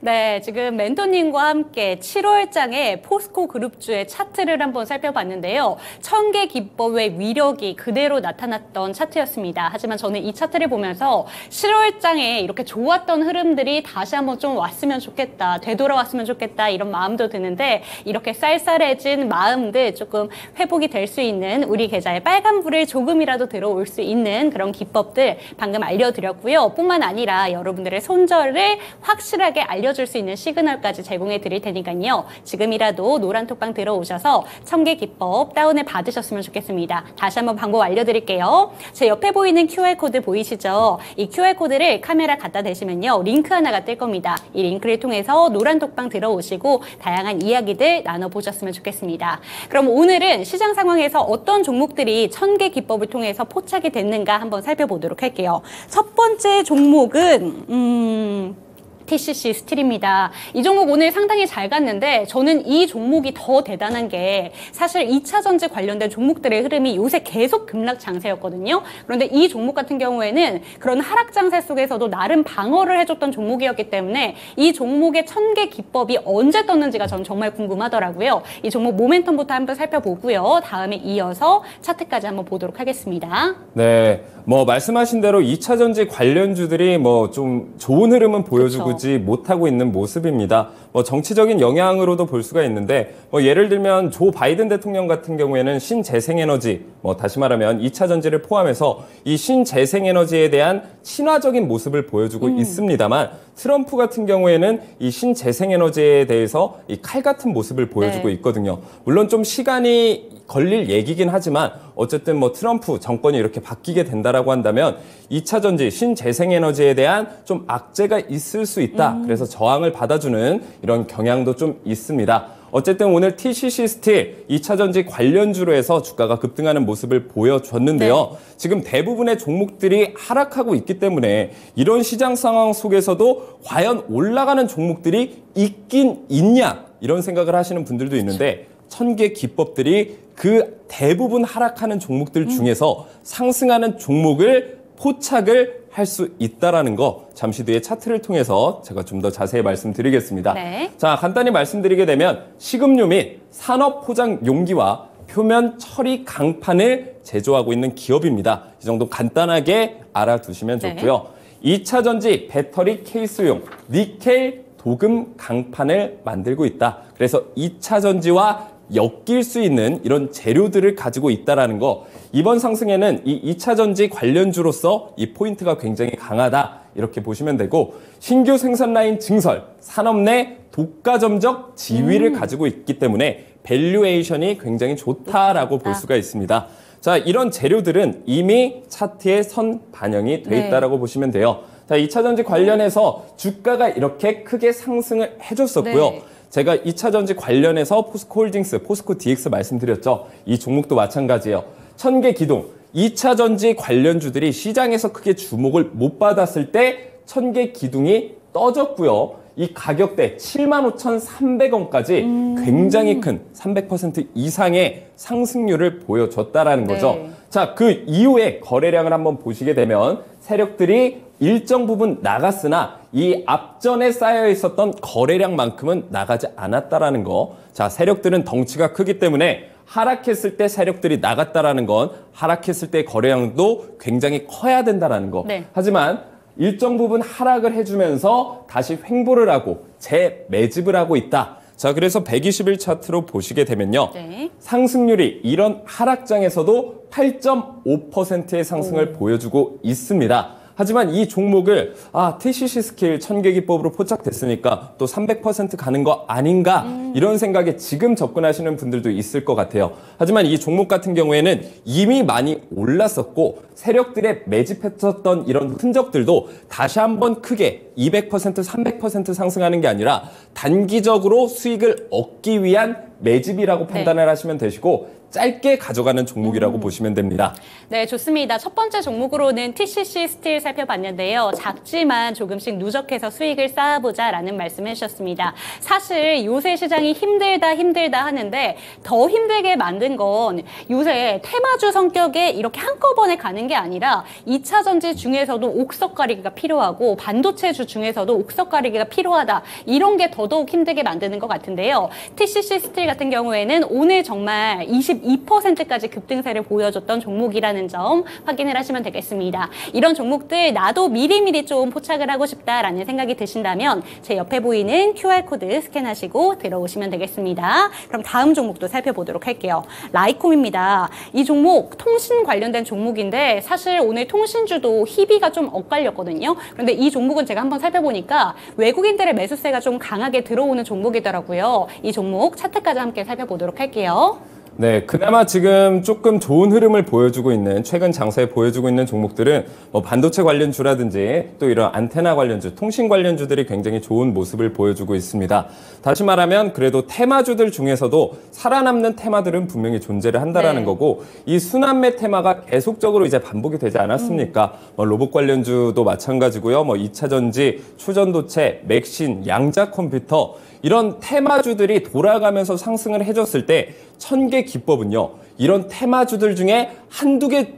네, 지금 멘토님과 함께 7월장의 포스코 그룹주의 차트를 한번 살펴봤는데요. 1000개 기법의 위력이 그대로 나타났던 차트였습니다. 하지만 저는 이 차트를 보면서 7월장에 이렇게 좋았던 흐름들이 다시 한번 좀 왔으면 좋겠다, 되돌아왔으면 좋겠다 이런 마음도 드는데, 이렇게 쌀쌀해진 마음들 조금 회복이 될 수 있는, 우리 계좌에 빨간불을 조금이라도 들어올 수 있는 그런 기법들 방금 알려드렸고요. 뿐만 아니라 여러분들의 손절을 확실하게 알려줄 수 있는 시그널까지 제공해 드릴 테니까요. 지금이라도 노란톡방 들어오셔서 1000개 기법 다운을 받으셨으면 좋겠습니다. 다시 한번 방법 알려드릴게요. 제 옆에 보이는 QR코드 보이시죠? 이 QR코드를 카메라 갖다 대시면요, 링크 하나가 뜰 겁니다. 이 링크를 통해서 노란톡방 들어오시고 다양한 이야기들 나눠보셨으면 좋겠습니다. 그럼 오늘은 시장 상황에서 어떤 종목들이 1000개 기법을 통해서 포착이 됐는가 한번 살펴보도록 할게요. 첫 번째 종목은 TCC 스틸입니다. 이 종목 오늘 상당히 잘 갔는데, 저는 이 종목이 더 대단한 게 사실 2차 전지 관련된 종목들의 흐름이 요새 계속 급락 장세였거든요. 그런데 이 종목 같은 경우에는 그런 하락 장세 속에서도 나름 방어를 해줬던 종목이었기 때문에 이 종목의 1000개 기법이 언제 떴는지가 저는 정말 궁금하더라고요. 이 종목 모멘텀부터 한번 살펴보고요. 다음에 이어서 차트까지 한번 보도록 하겠습니다. 네, 뭐 말씀하신 대로 2차 전지 관련주들이 뭐 좀 좋은 흐름은 보여주고 못하고 있는 모습입니다. 뭐 정치적인 영향으로도 볼 수가 있는데, 뭐 예를 들면 조 바이든 대통령 같은 경우에는 신재생에너지, 뭐 다시 말하면 2차 전지를 포함해서 이 신재생에너지에 대한 친화적인 모습을 보여주고 있습니다만, 트럼프 같은 경우에는 이 신재생에너지에 대해서 이 칼 같은 모습을 보여주고 있거든요. 물론 좀 시간이 걸릴 얘기긴 하지만 어쨌든 뭐 트럼프 정권이 이렇게 바뀌게 된다라고 한다면 2차 전지 신재생에너지에 대한 좀 악재가 있을 수 있다. 그래서 저항을 받아주는 이런 경향도 좀 있습니다. 어쨌든 오늘 TCC 스틸 2차전지 관련주로 해서 주가가 급등하는 모습을 보여줬는데요. 네. 지금 대부분의 종목들이 하락하고 있기 때문에 이런 시장 상황 속에서도 과연 올라가는 종목들이 있긴 있냐 이런 생각을 하시는 분들도 있는데 1000개 기법들이 그 대부분 하락하는 종목들 중에서 상승하는 종목을 포착을 할 수 있다라는 거 잠시 뒤에 차트를 통해서 제가 좀 더 자세히 말씀드리겠습니다. 네. 자, 간단히 말씀드리게 되면 식음료 및 산업 포장 용기와 표면 처리 강판을 제조하고 있는 기업입니다. 이 정도 간단하게 알아두시면 좋고요. 2차 전지 배터리 케이스용 니켈 도금 강판을 만들고 있다. 그래서 2차 전지와 엮일 수 있는 이런 재료들을 가지고 있다라는 거. 이번 상승에는 이 2차 전지 관련주로서 이 포인트가 굉장히 강하다. 이렇게 보시면 되고 신규 생산 라인 증설, 산업 내 독과점적 지위를 가지고 있기 때문에 밸류에이션이 굉장히 좋다라고 볼 수가 있습니다. 자, 이런 재료들은 이미 차트에 선 반영이 돼 있다라고 보시면 돼요. 자, 2차 전지 관련해서 주가가 이렇게 크게 상승을 해줬었고요. 네. 제가 2차 전지 관련해서 포스코홀딩스, 포스코 DX 말씀드렸죠. 이 종목도 마찬가지예요. 1000개 기둥, 2차 전지 관련주들이 시장에서 크게 주목을 못 받았을 때 1000개 기둥이 떠졌고요. 이 가격대 75,300원까지 굉장히 큰 300% 이상의 상승률을 보여줬다라는 거죠. 네. 자, 그 이후에 거래량을 한번 보시게 되면 세력들이 일정 부분 나갔으나 이 앞전에 쌓여 있었던 거래량만큼은 나가지 않았다라는 거. 자, 세력들은 덩치가 크기 때문에 하락했을 때 세력들이 나갔다라는 건 하락했을 때 거래량도 굉장히 커야 된다라는 거. 네. 하지만 일정 부분 하락을 해주면서 다시 횡보를 하고 재매집을 하고 있다. 자, 그래서 120일 차트로 보시게 되면요. 네. 상승률이 이런 하락장에서도 8.5%의 상승을 보여주고 있습니다. 하지만 이 종목을 TCC 스킬 1000개 기법으로 포착됐으니까 또 300% 가는 거 아닌가 이런 생각에 지금 접근하시는 분들도 있을 것 같아요. 하지만 이 종목 같은 경우에는 이미 많이 올랐었고 세력들의 매집했었던 이런 흔적들도 다시 한번 크게 200%, 300% 상승하는 게 아니라 단기적으로 수익을 얻기 위한 매집이라고 판단을 하시면 되시고 짧게 가져가는 종목이라고 보시면 됩니다. 네, 좋습니다. 첫 번째 종목으로는 TCC 스틸 살펴봤는데요. 작지만 조금씩 누적해서 수익을 쌓아보자라는 말씀을 해주셨습니다. 사실 요새 시장이 힘들다 하는데 더 힘들게 만든 건 요새 테마주 성격에 이렇게 한꺼번에 가는 게 아니라 2차 전지 중에서도 옥석 가리기가 필요하고 반도체주 중에서도 옥석 가리기가 필요하다. 이런 게 더더욱 힘들게 만드는 것 같은데요. TCC 스틸 같은 경우에는 오늘 정말 22%까지 급등세를 보여줬던 종목이라는 점 확인을 하시면 되겠습니다. 이런 종목들 나도 미리미리 좀 포착을 하고 싶다라는 생각이 드신다면 제 옆에 보이는 QR코드 스캔하시고 들어오시면 되겠습니다. 그럼 다음 종목도 살펴보도록 할게요. 라이콤입니다. 이 종목 통신 관련된 종목인데 사실 오늘 통신주도 희비가 좀 엇갈렸거든요. 그런데 이 종목은 제가 한번 살펴보니까 외국인들의 매수세가 좀 강하게 들어오는 종목이더라고요. 이 종목 차트까지 함께 살펴보도록 할게요. 네, 그나마 지금 조금 좋은 흐름을 보여주고 있는 최근 장세에 보여주고 있는 종목들은 뭐 반도체 관련주라든지 또 이런 안테나 관련주, 통신 관련주들이 굉장히 좋은 모습을 보여주고 있습니다. 다시 말하면 그래도 테마주들 중에서도 살아남는 테마들은 분명히 존재를 한다라는 거고 이 순환매 테마가 계속적으로 이제 반복이 되지 않았습니까? 뭐 로봇 관련주도 마찬가지고요. 뭐 2차 전지, 추전도체, 맥신, 양자 컴퓨터 이런 테마주들이 돌아가면서 상승을 해줬을 때 1000개 기법은요. 이런 테마주들 중에 한두 개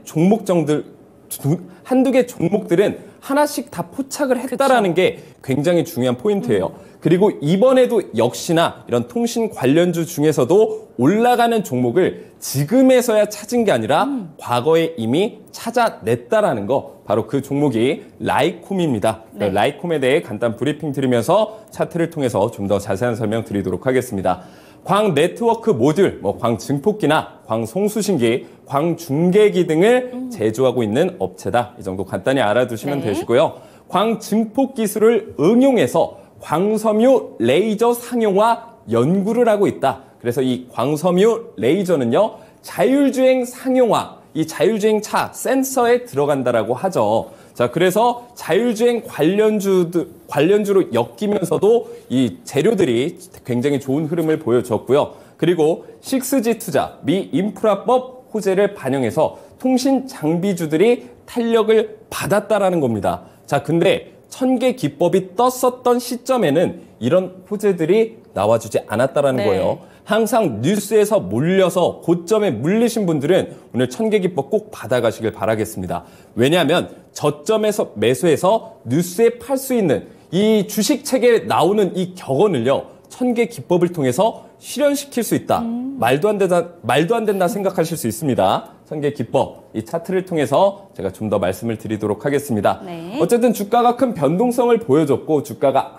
종목들은 하나씩 다 포착을 했다라는 게 굉장히 중요한 포인트예요. 그리고 이번에도 역시나 이런 통신 관련주 중에서도 올라가는 종목을 지금에서야 찾은 게 아니라 과거에 이미 찾아냈다라는 거 바로 그 종목이 라이콤입니다. 네. 라이콤에 대해 간단 브리핑 드리면서 차트를 통해서 좀 더 자세한 설명 드리도록 하겠습니다. 광 네트워크 모듈, 광 증폭기나 광 송수신기, 광 중계기 등을 제조하고 있는 업체다. 이 정도 간단히 알아두시면 되시고요. 광 증폭 기술을 응용해서 광섬유 레이저 상용화 연구를 하고 있다. 그래서 이 광섬유 레이저는요, 자율주행 상용화, 이 자율주행 차 센서에 들어간다라고 하죠. 자, 그래서 자율주행 관련주로 엮이면서도 이 재료들이 굉장히 좋은 흐름을 보여줬고요. 그리고 6G 투자, 미 인프라법 호재를 반영해서 통신 장비주들이 탄력을 받았다라는 겁니다. 자, 근데 1000개 기법이 떴었던 시점에는 이런 호재들이 나와주지 않았다라는 거예요. 항상 뉴스에서 몰려서 고점에 물리신 분들은 오늘 1000개 기법 꼭 받아가시길 바라겠습니다. 왜냐하면 저점에서 매수해서 뉴스에 팔 수 있는 이 주식 책에 나오는 이 격언을요, 1000개 기법을 통해서 실현시킬 수 있다. 말도 안 된다 생각하실 수 있습니다. 1000개 기법, 이 차트를 통해서 제가 좀 더 말씀을 드리도록 하겠습니다. 네. 어쨌든 주가가 큰 변동성을 보여줬고 주가가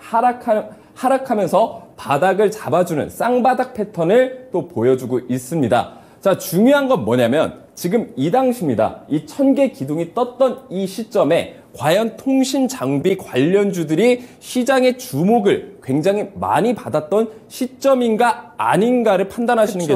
하락하면서 바닥을 잡아주는 쌍바닥 패턴을 또 보여주고 있습니다. 자, 중요한 건 뭐냐면 지금 이 당시입니다. 이 1000개 기둥이 떴던 이 시점에 과연 통신 장비 관련주들이 시장의 주목을 굉장히 많이 받았던 시점인가 아닌가를 판단하시는 게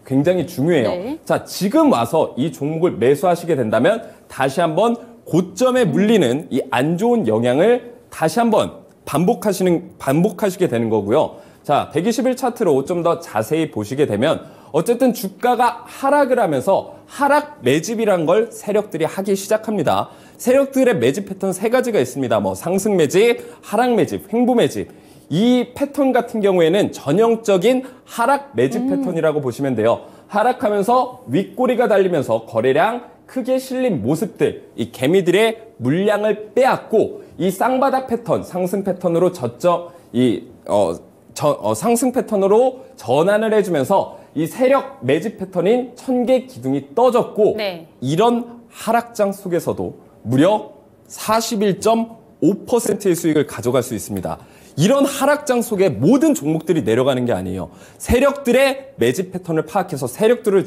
굉장히 중요해요. 네. 자, 지금 와서 이 종목을 매수하시게 된다면 다시 한번 고점에 물리는 이 안 좋은 영향을 다시 한번 반복하시게 되는 거고요. 자, 120일 차트로 좀 더 자세히 보시게 되면 어쨌든 주가가 하락을 하면서 하락 매집이란 걸 세력들이 하기 시작합니다. 세력들의 매집 패턴 세 가지가 있습니다. 뭐 상승 매집, 하락 매집, 횡보 매집. 이 패턴 같은 경우에는 전형적인 하락 매집 패턴이라고 보시면 돼요. 하락하면서 윗꼬리가 달리면서 거래량 크게 실린 모습들, 이 개미들의 물량을 빼앗고 이 쌍바닥 패턴, 상승 패턴으로 상승 패턴으로 전환을 해주면서 이 세력 매집 패턴인 1000개 기둥이 떠졌고 이런 하락장 속에서도 무려 41.5%의 수익을 가져갈 수 있습니다. 이런 하락장 속에 모든 종목들이 내려가는 게 아니에요. 세력들의 매집 패턴을 파악해서 세력주를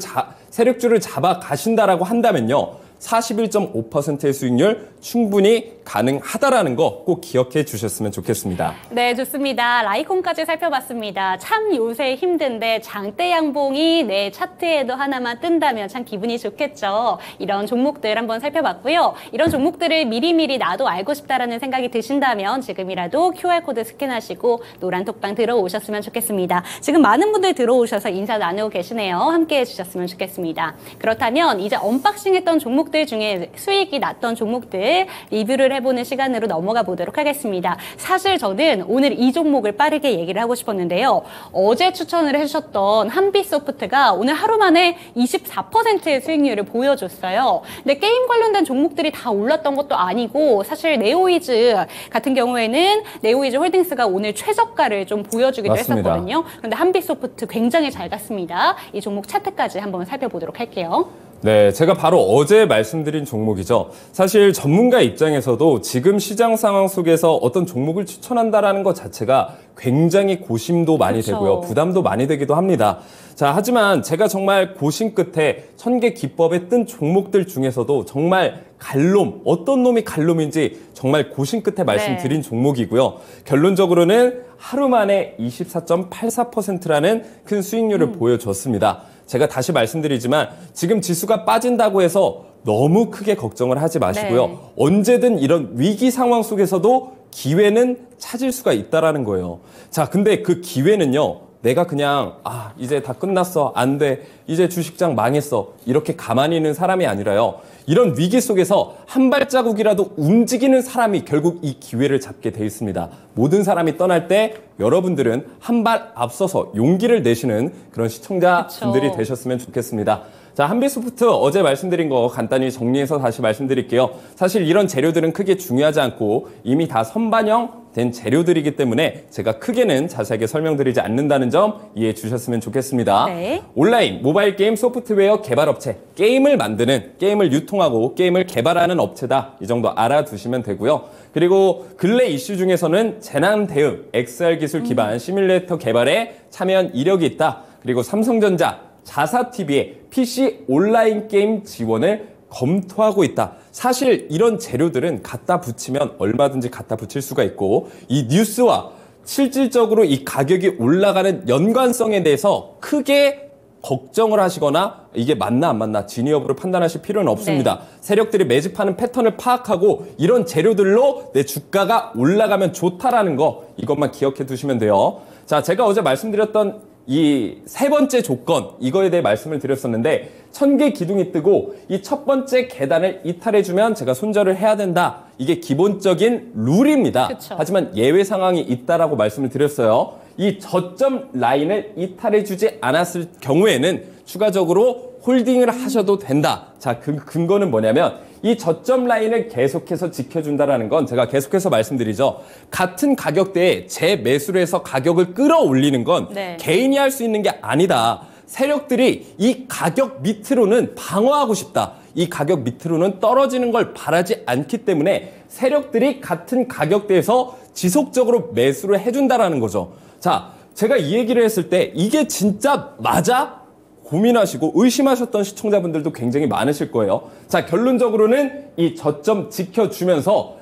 잡아 가신다라고 한다면요. 41.5%의 수익률 충분히 가능하다라는 거 꼭 기억해 주셨으면 좋겠습니다. 네, 좋습니다. 라이콘까지 살펴봤습니다. 참 요새 힘든데 장대 양봉이 내 차트에도 하나만 뜬다면 참 기분이 좋겠죠. 이런 종목들 한번 살펴봤고요. 이런 종목들을 미리미리 나도 알고 싶다라는 생각이 드신다면 지금이라도 QR코드 스캔하시고 노란 톡방 들어오셨으면 좋겠습니다. 지금 많은 분들 들어오셔서 인사 나누고 계시네요. 함께해 주셨으면 좋겠습니다. 그렇다면 이제 언박싱했던 종목들 중에 수익이 났던 종목들 리뷰를 해보는 시간으로 넘어가 보도록 하겠습니다. 사실 저는 오늘 이 종목을 빠르게 얘기를 하고 싶었는데요. 어제 추천을 해주셨던 한빛소프트가 오늘 하루 만에 24%의 수익률을 보여줬어요. 근데 게임 관련된 종목들이 다 올랐던 것도 아니고 사실 네오이즈 같은 경우에는 네오이즈 홀딩스가 오늘 최저가를 좀 보여주기도 맞습니다. 했었거든요. 그런데 한빛소프트 굉장히 잘 갔습니다. 이 종목 차트까지 한번 살펴보도록 할게요. 네, 제가 바로 어제 말씀드린 종목이죠. 사실 전문가 입장에서도 지금 시장 상황 속에서 어떤 종목을 추천한다라는 것 자체가 굉장히 고심도 많이 되고요. 부담도 많이 되기도 합니다. 자, 하지만 제가 정말 고심 끝에 1000개 기법에 뜬 종목들 중에서도 정말 갈놈, 어떤 놈이 갈놈인지 정말 고심 끝에 말씀드린 종목이고요. 결론적으로는 하루 만에 24.84%라는 큰 수익률을 보여줬습니다. 제가 다시 말씀드리지만 지금 지수가 빠진다고 해서 너무 크게 걱정을 하지 마시고요. 언제든 이런 위기 상황 속에서도 기회는 찾을 수가 있다라는 거예요. 자, 근데 그 기회는요. 내가 그냥 이제 다 끝났어. 안 돼. 이제 주식장 망했어. 이렇게 가만히 있는 사람이 아니라요. 이런 위기 속에서 한 발자국이라도 움직이는 사람이 결국 이 기회를 잡게 돼 있습니다. 모든 사람이 떠날 때 여러분들은 한 발 앞서서 용기를 내시는 그런 시청자분들이 되셨으면 좋겠습니다. 자, 한빛소프트 어제 말씀드린 거 간단히 정리해서 다시 말씀드릴게요. 사실 이런 재료들은 크게 중요하지 않고 이미 다 선반영된 재료들이기 때문에 제가 크게는 자세하게 설명드리지 않는다는 점 이해해 주셨으면 좋겠습니다. 온라인 모바일 게임 소프트웨어 개발업체, 게임을 만드는, 게임을 유통하고 게임을 개발하는 업체다. 이 정도 알아두시면 되고요. 그리고 근래 이슈 중에서는 재난 대응, XR 기술 기반 시뮬레이터 개발에 참여한 이력이 있다. 그리고 삼성전자, 자사TV의 PC 온라인 게임 지원을 검토하고 있다. 사실 이런 재료들은 갖다 붙이면 얼마든지 갖다 붙일 수가 있고 이 뉴스와 실질적으로 이 가격이 올라가는 연관성에 대해서 크게 걱정을 하시거나 이게 맞나 안 맞나 진위 여부를 판단하실 필요는 없습니다. 네. 세력들이 매집하는 패턴을 파악하고 이런 재료들로 내 주가가 올라가면 좋다라는 거 이것만 기억해 두시면 돼요. 자, 제가 어제 말씀드렸던 이 세 번째 조건 이거에 대해 말씀을 드렸었는데 1000개 기둥이 뜨고 이 첫 번째 계단을 이탈해주면 제가 손절을 해야 된다. 이게 기본적인 룰입니다. 그쵸. 하지만 예외 상황이 있다라고 말씀을 드렸어요. 이 저점 라인을 이탈해주지 않았을 경우에는 추가적으로 홀딩을 하셔도 된다. 자, 그 근거는 뭐냐면 이 저점 라인을 계속해서 지켜준다라는 건 제가 계속해서 말씀드리죠. 같은 가격대에 재매수를 해서 가격을 끌어올리는 건 네. 개인이 할 수 있는 게 아니다. 세력들이 이 가격 밑으로는 방어하고 싶다. 이 가격 밑으로는 떨어지는 걸 바라지 않기 때문에 세력들이 같은 가격대에서 지속적으로 매수를 해준다라는 거죠. 자, 제가 이 얘기를 했을 때 이게 진짜 맞아? 고민하시고 의심하셨던 시청자분들도 굉장히 많으실 거예요. 자, 결론적으로는 이 저점 지켜주면서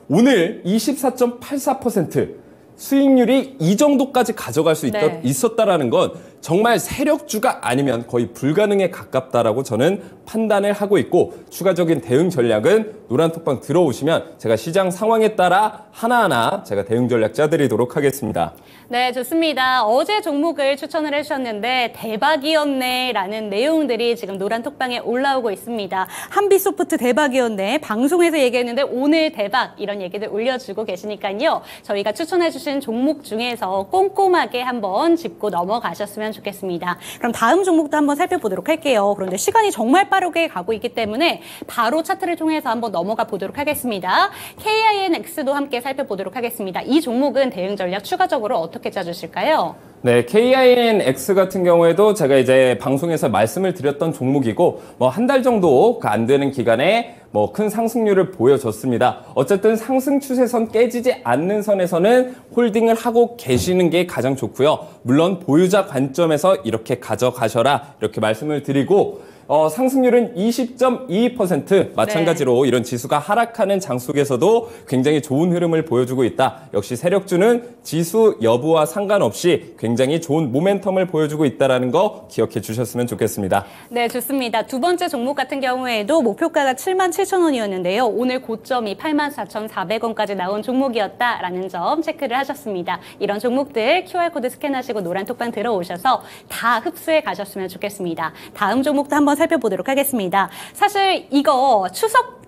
오늘 24.84% 수익률이 이 정도까지 가져갈 수 있었다라는 건 정말 세력주가 아니면 거의 불가능에 가깝다라고 저는 판단을 하고 있고 추가적인 대응 전략은 노란톡방 들어오시면 제가 시장 상황에 따라 하나하나 제가 대응 전략 짜드리도록 하겠습니다. 네, 좋습니다. 어제 종목을 추천을 해주셨는데 대박이었네 라는 내용들이 지금 노란톡방에 올라오고 있습니다. 한빛소프트 대박이었네. 방송에서 얘기했는데 오늘 대박 이런 얘기들 올려주고 계시니까요. 저희가 추천해주신 종목 중에서 꼼꼼하게 한번 짚고 넘어가셨으면 좋겠습니다. 그럼 다음 종목도 한번 살펴보도록 할게요. 그런데 시간이 정말 빠르게 가고 있기 때문에 바로 차트를 통해서 한번 넘어가 보도록 하겠습니다. KINX도 함께 살펴보도록 하겠습니다. 이 종목은 대응 전략 추가적으로 어떻게 짜주실까요? 네, KINX 같은 경우에도 제가 이제 방송에서 말씀을 드렸던 종목이고 뭐 한 달 정도 안 되는 기간에 뭐 큰 상승률을 보여줬습니다. 어쨌든 상승 추세선 깨지지 않는 선에서는 홀딩을 하고 계시는 게 가장 좋고요. 물론 보유자 관점에서 이렇게 가져가셔라 이렇게 말씀을 드리고 상승률은 20.22% 마찬가지로 네. 이런 지수가 하락하는 장 속에서도 굉장히 좋은 흐름을 보여주고 있다. 역시 세력주는 지수 여부와 상관없이 굉장히 좋은 모멘텀을 보여주고 있다는 거 기억해 주셨으면 좋겠습니다. 네, 좋습니다. 두 번째 종목 같은 경우에도 목표가가 77,000원이었는데요. 오늘 고점이 84,400원까지 나온 종목이었다라는 점 체크를 하셨습니다. 이런 종목들 QR코드 스캔하시고 노란톡방 들어오셔서 다 흡수해 가셨으면 좋겠습니다. 다음 종목도 한번 살펴보도록 하겠습니다. 사실 이거 추석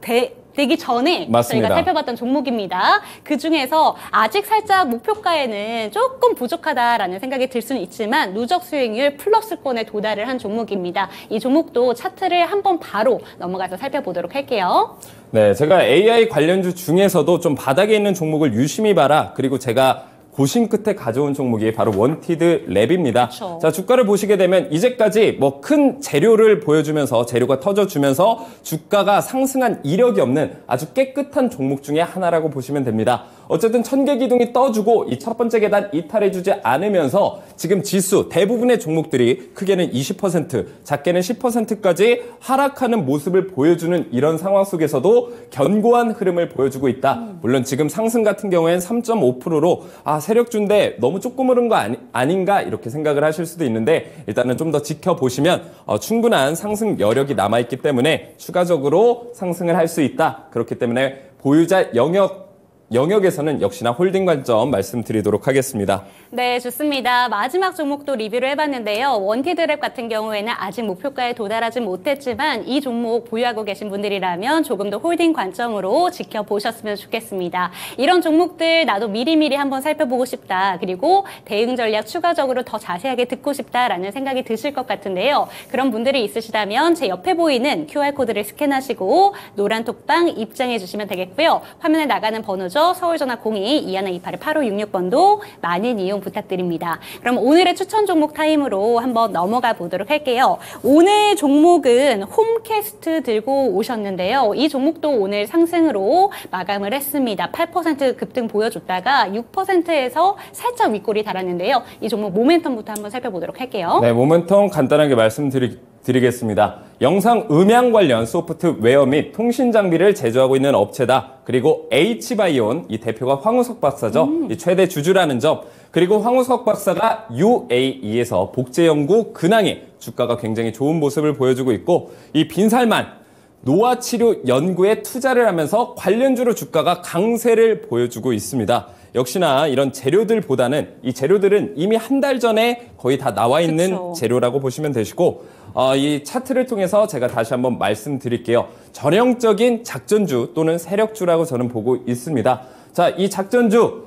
되기 전에 맞습니다. 저희가 살펴봤던 종목입니다. 그중에서 아직 살짝 목표가에는 조금 부족하다라는 생각이 들 수는 있지만 누적 수익률 플러스권에 도달을 한 종목입니다. 이 종목도 차트를 한번 바로 넘어가서 살펴보도록 할게요. 네, 제가 AI 관련주 중에서도 좀 바닥에 있는 종목을 유심히 봐라. 그리고 제가 고심 끝에 가져온 종목이 바로 원티드 랩입니다. 그쵸. 자, 주가를 보시게 되면 이제까지 뭐 큰 재료를 보여주면서 재료가 터져주면서 주가가 상승한 이력이 없는 아주 깨끗한 종목 중에 하나라고 보시면 됩니다. 어쨌든 1000개 기둥이 떠주고 이 첫 번째 계단 이탈해주지 않으면서 지금 지수 대부분의 종목들이 크게는 20%, 작게는 10%까지 하락하는 모습을 보여주는 이런 상황 속에서도 견고한 흐름을 보여주고 있다. 물론 지금 상승 같은 경우엔 3.5%로 세력주인데 너무 조금 오른 거 아닌가 이렇게 생각을 하실 수도 있는데 일단은 좀 더 지켜보시면 충분한 상승 여력이 남아있기 때문에 추가적으로 상승을 할 수 있다. 그렇기 때문에 보유자 영역에서는 역시나 홀딩 관점 말씀드리도록 하겠습니다. 네, 좋습니다. 마지막 종목도 리뷰를 해봤는데요. 원티드랩 같은 경우에는 아직 목표가에 도달하지 못했지만 이 종목 보유하고 계신 분들이라면 조금 더 홀딩 관점으로 지켜보셨으면 좋겠습니다. 이런 종목들 나도 미리미리 한번 살펴보고 싶다. 그리고 대응 전략 추가적으로 더 자세하게 듣고 싶다라는 생각이 드실 것 같은데요. 그런 분들이 있으시다면 제 옆에 보이는 QR코드를 스캔하시고 노란톡방 입장해 주시면 되겠고요. 화면에 나가는 번호죠. 서울전화 02-2128-8566번도 많은 이용 부탁드립니다. 그럼 오늘의 추천 종목 타임으로 한번 넘어가 보도록 할게요. 오늘 종목은 홈캐스트 들고 오셨는데요. 이 종목도 오늘 상승으로 마감을 했습니다. 8% 급등 보여줬다가 6%에서 살짝 윗골이 달았는데요. 이 종목 모멘텀부터 한번 살펴보도록 할게요. 네, 모멘텀 간단하게 말씀드리겠습니다. 영상 음향 관련 소프트웨어 및 통신 장비를 제조하고 있는 업체다. 그리고 H바이온, 이 대표가 황우석 박사죠. 이 최대 주주라는 점. 그리고 황우석 박사가 UAE에서 복제 연구 근황에 주가가 굉장히 좋은 모습을 보여주고 있고, 이 빈살만 노화 치료 연구에 투자를 하면서 관련주로 주가가 강세를 보여주고 있습니다. 역시나 이런 재료들보다는 이 재료들은 이미 한 달 전에 거의 다 나와 있는 그쵸. 재료라고 보시면 되시고, 이 차트를 통해서 제가 다시 한번 말씀드릴게요. 전형적인 작전주 또는 세력주라고 저는 보고 있습니다. 자, 이 작전주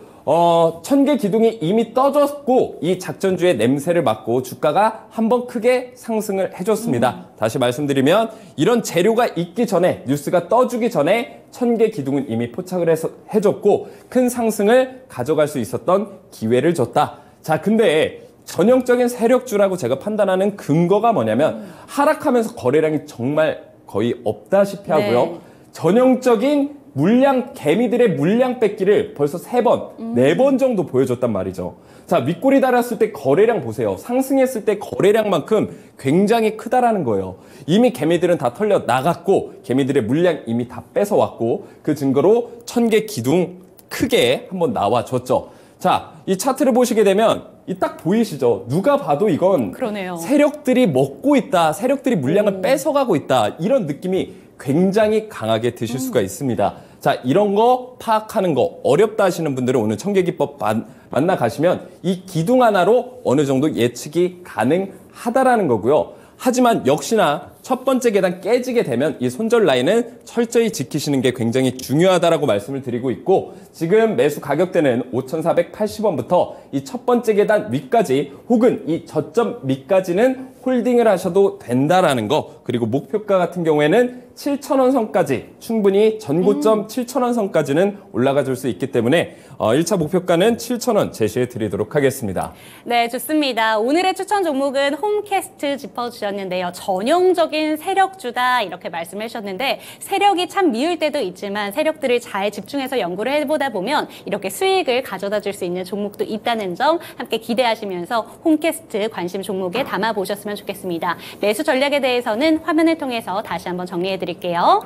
천개 기둥이 이미 떠졌고 이 작전주의 냄새를 맡고 주가가 한번 크게 상승을 해줬습니다. 다시 말씀드리면 이런 재료가 있기 전에, 뉴스가 떠주기 전에 천개 기둥은 이미 포착을 해줬고 큰 상승을 가져갈 수 있었던 기회를 줬다. 자, 근데 전형적인 세력주라고 제가 판단하는 근거가 뭐냐면 하락하면서 거래량이 정말 거의 없다시피 하고요. 네. 전형적인 물량, 개미들의 물량 뺏기를 벌써 3번, 4번 정도 보여줬단 말이죠. 자, 윗골이 달았을 때 거래량 보세요. 상승했을 때 거래량만큼 굉장히 크다라는 거예요. 이미 개미들은 다 털려 나갔고 개미들의 물량 이미 다 뺏어왔고 그 증거로 1000개 기둥 크게 한번 나와줬죠. 자, 이 차트를 보시게 되면 이 딱 보이시죠? 누가 봐도 이건 그러네요. 세력들이 먹고 있다, 세력들이 물량을 뺏어가고 있다, 이런 느낌이 굉장히 강하게 드실 수가 있습니다. 자, 이런 거 파악하는 거 어렵다 하시는 분들은 오늘 청계기법 만나 가시면 이 기둥 하나로 어느 정도 예측이 가능하다라는 거고요. 하지만 역시나 첫 번째 계단 깨지게 되면 이 손절 라인은 철저히 지키시는 게 굉장히 중요하다라고 말씀을 드리고 있고, 지금 매수 가격대는 5,480원부터 이 첫 번째 계단 위까지 혹은 이 저점 밑까지는 홀딩을 하셔도 된다라는 거, 그리고 목표가 같은 경우에는 7,000원 선까지 충분히 전고점 7,000원 선까지는 올라가 줄 수 있기 때문에 1차 목표가는 7,000원 제시해 드리도록 하겠습니다. 네, 좋습니다. 오늘의 추천 종목은 홈캐스트 짚어주셨는데요. 전형적인 세력주다 이렇게 말씀해 주셨는데, 세력이 참 미울 때도 있지만 세력들을 잘 집중해서 연구를 해보다 보면 이렇게 수익을 가져다 줄 수 있는 종목도 있다는 점 함께 기대하시면서 홈캐스트 관심 종목에 담아보셨으면 좋겠습니다. 매수 전략에 대해서는 화면을 통해서 다시 한번 정리해 드릴게요.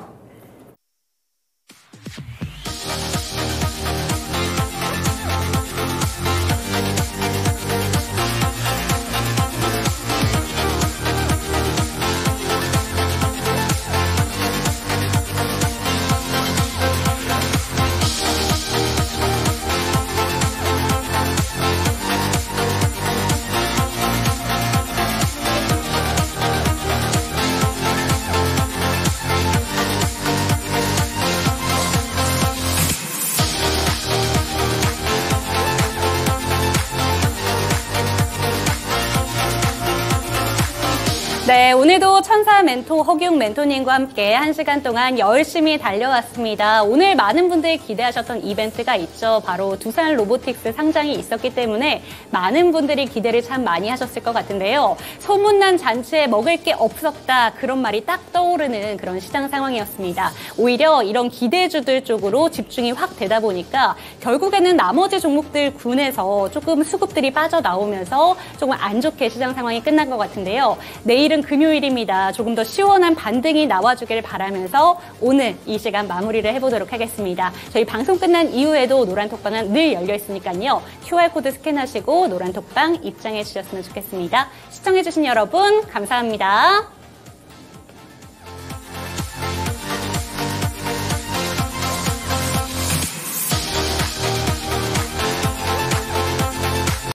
네, 오늘도 천사 멘토 허기웅 멘토님과 함께 1시간 동안 열심히 달려왔습니다. 오늘 많은 분들이 기대하셨던 이벤트가 있죠. 바로 두산 로보틱스 상장이 있었기 때문에 많은 분들이 기대를 참 많이 하셨을 것 같은데요. 소문난 잔치에 먹을 게 없었다, 그런 말이 딱 떠오르는 그런 시장 상황이었습니다. 오히려 이런 기대주들 쪽으로 집중이 확 되다 보니까 결국에는 나머지 종목들 군에서 조금 수급들이 빠져나오면서 조금 안 좋게 시장 상황이 끝난 것 같은데요. 내일은 금요일입니다. 조금 더 시원한 반등이 나와주길 바라면서 오늘 이 시간 마무리를 해보도록 하겠습니다. 저희 방송 끝난 이후에도 노란톡방은 늘 열려 있으니까요. QR코드 스캔하시고 노란톡방 입장해 주셨으면 좋겠습니다. 시청해주신 여러분 감사합니다.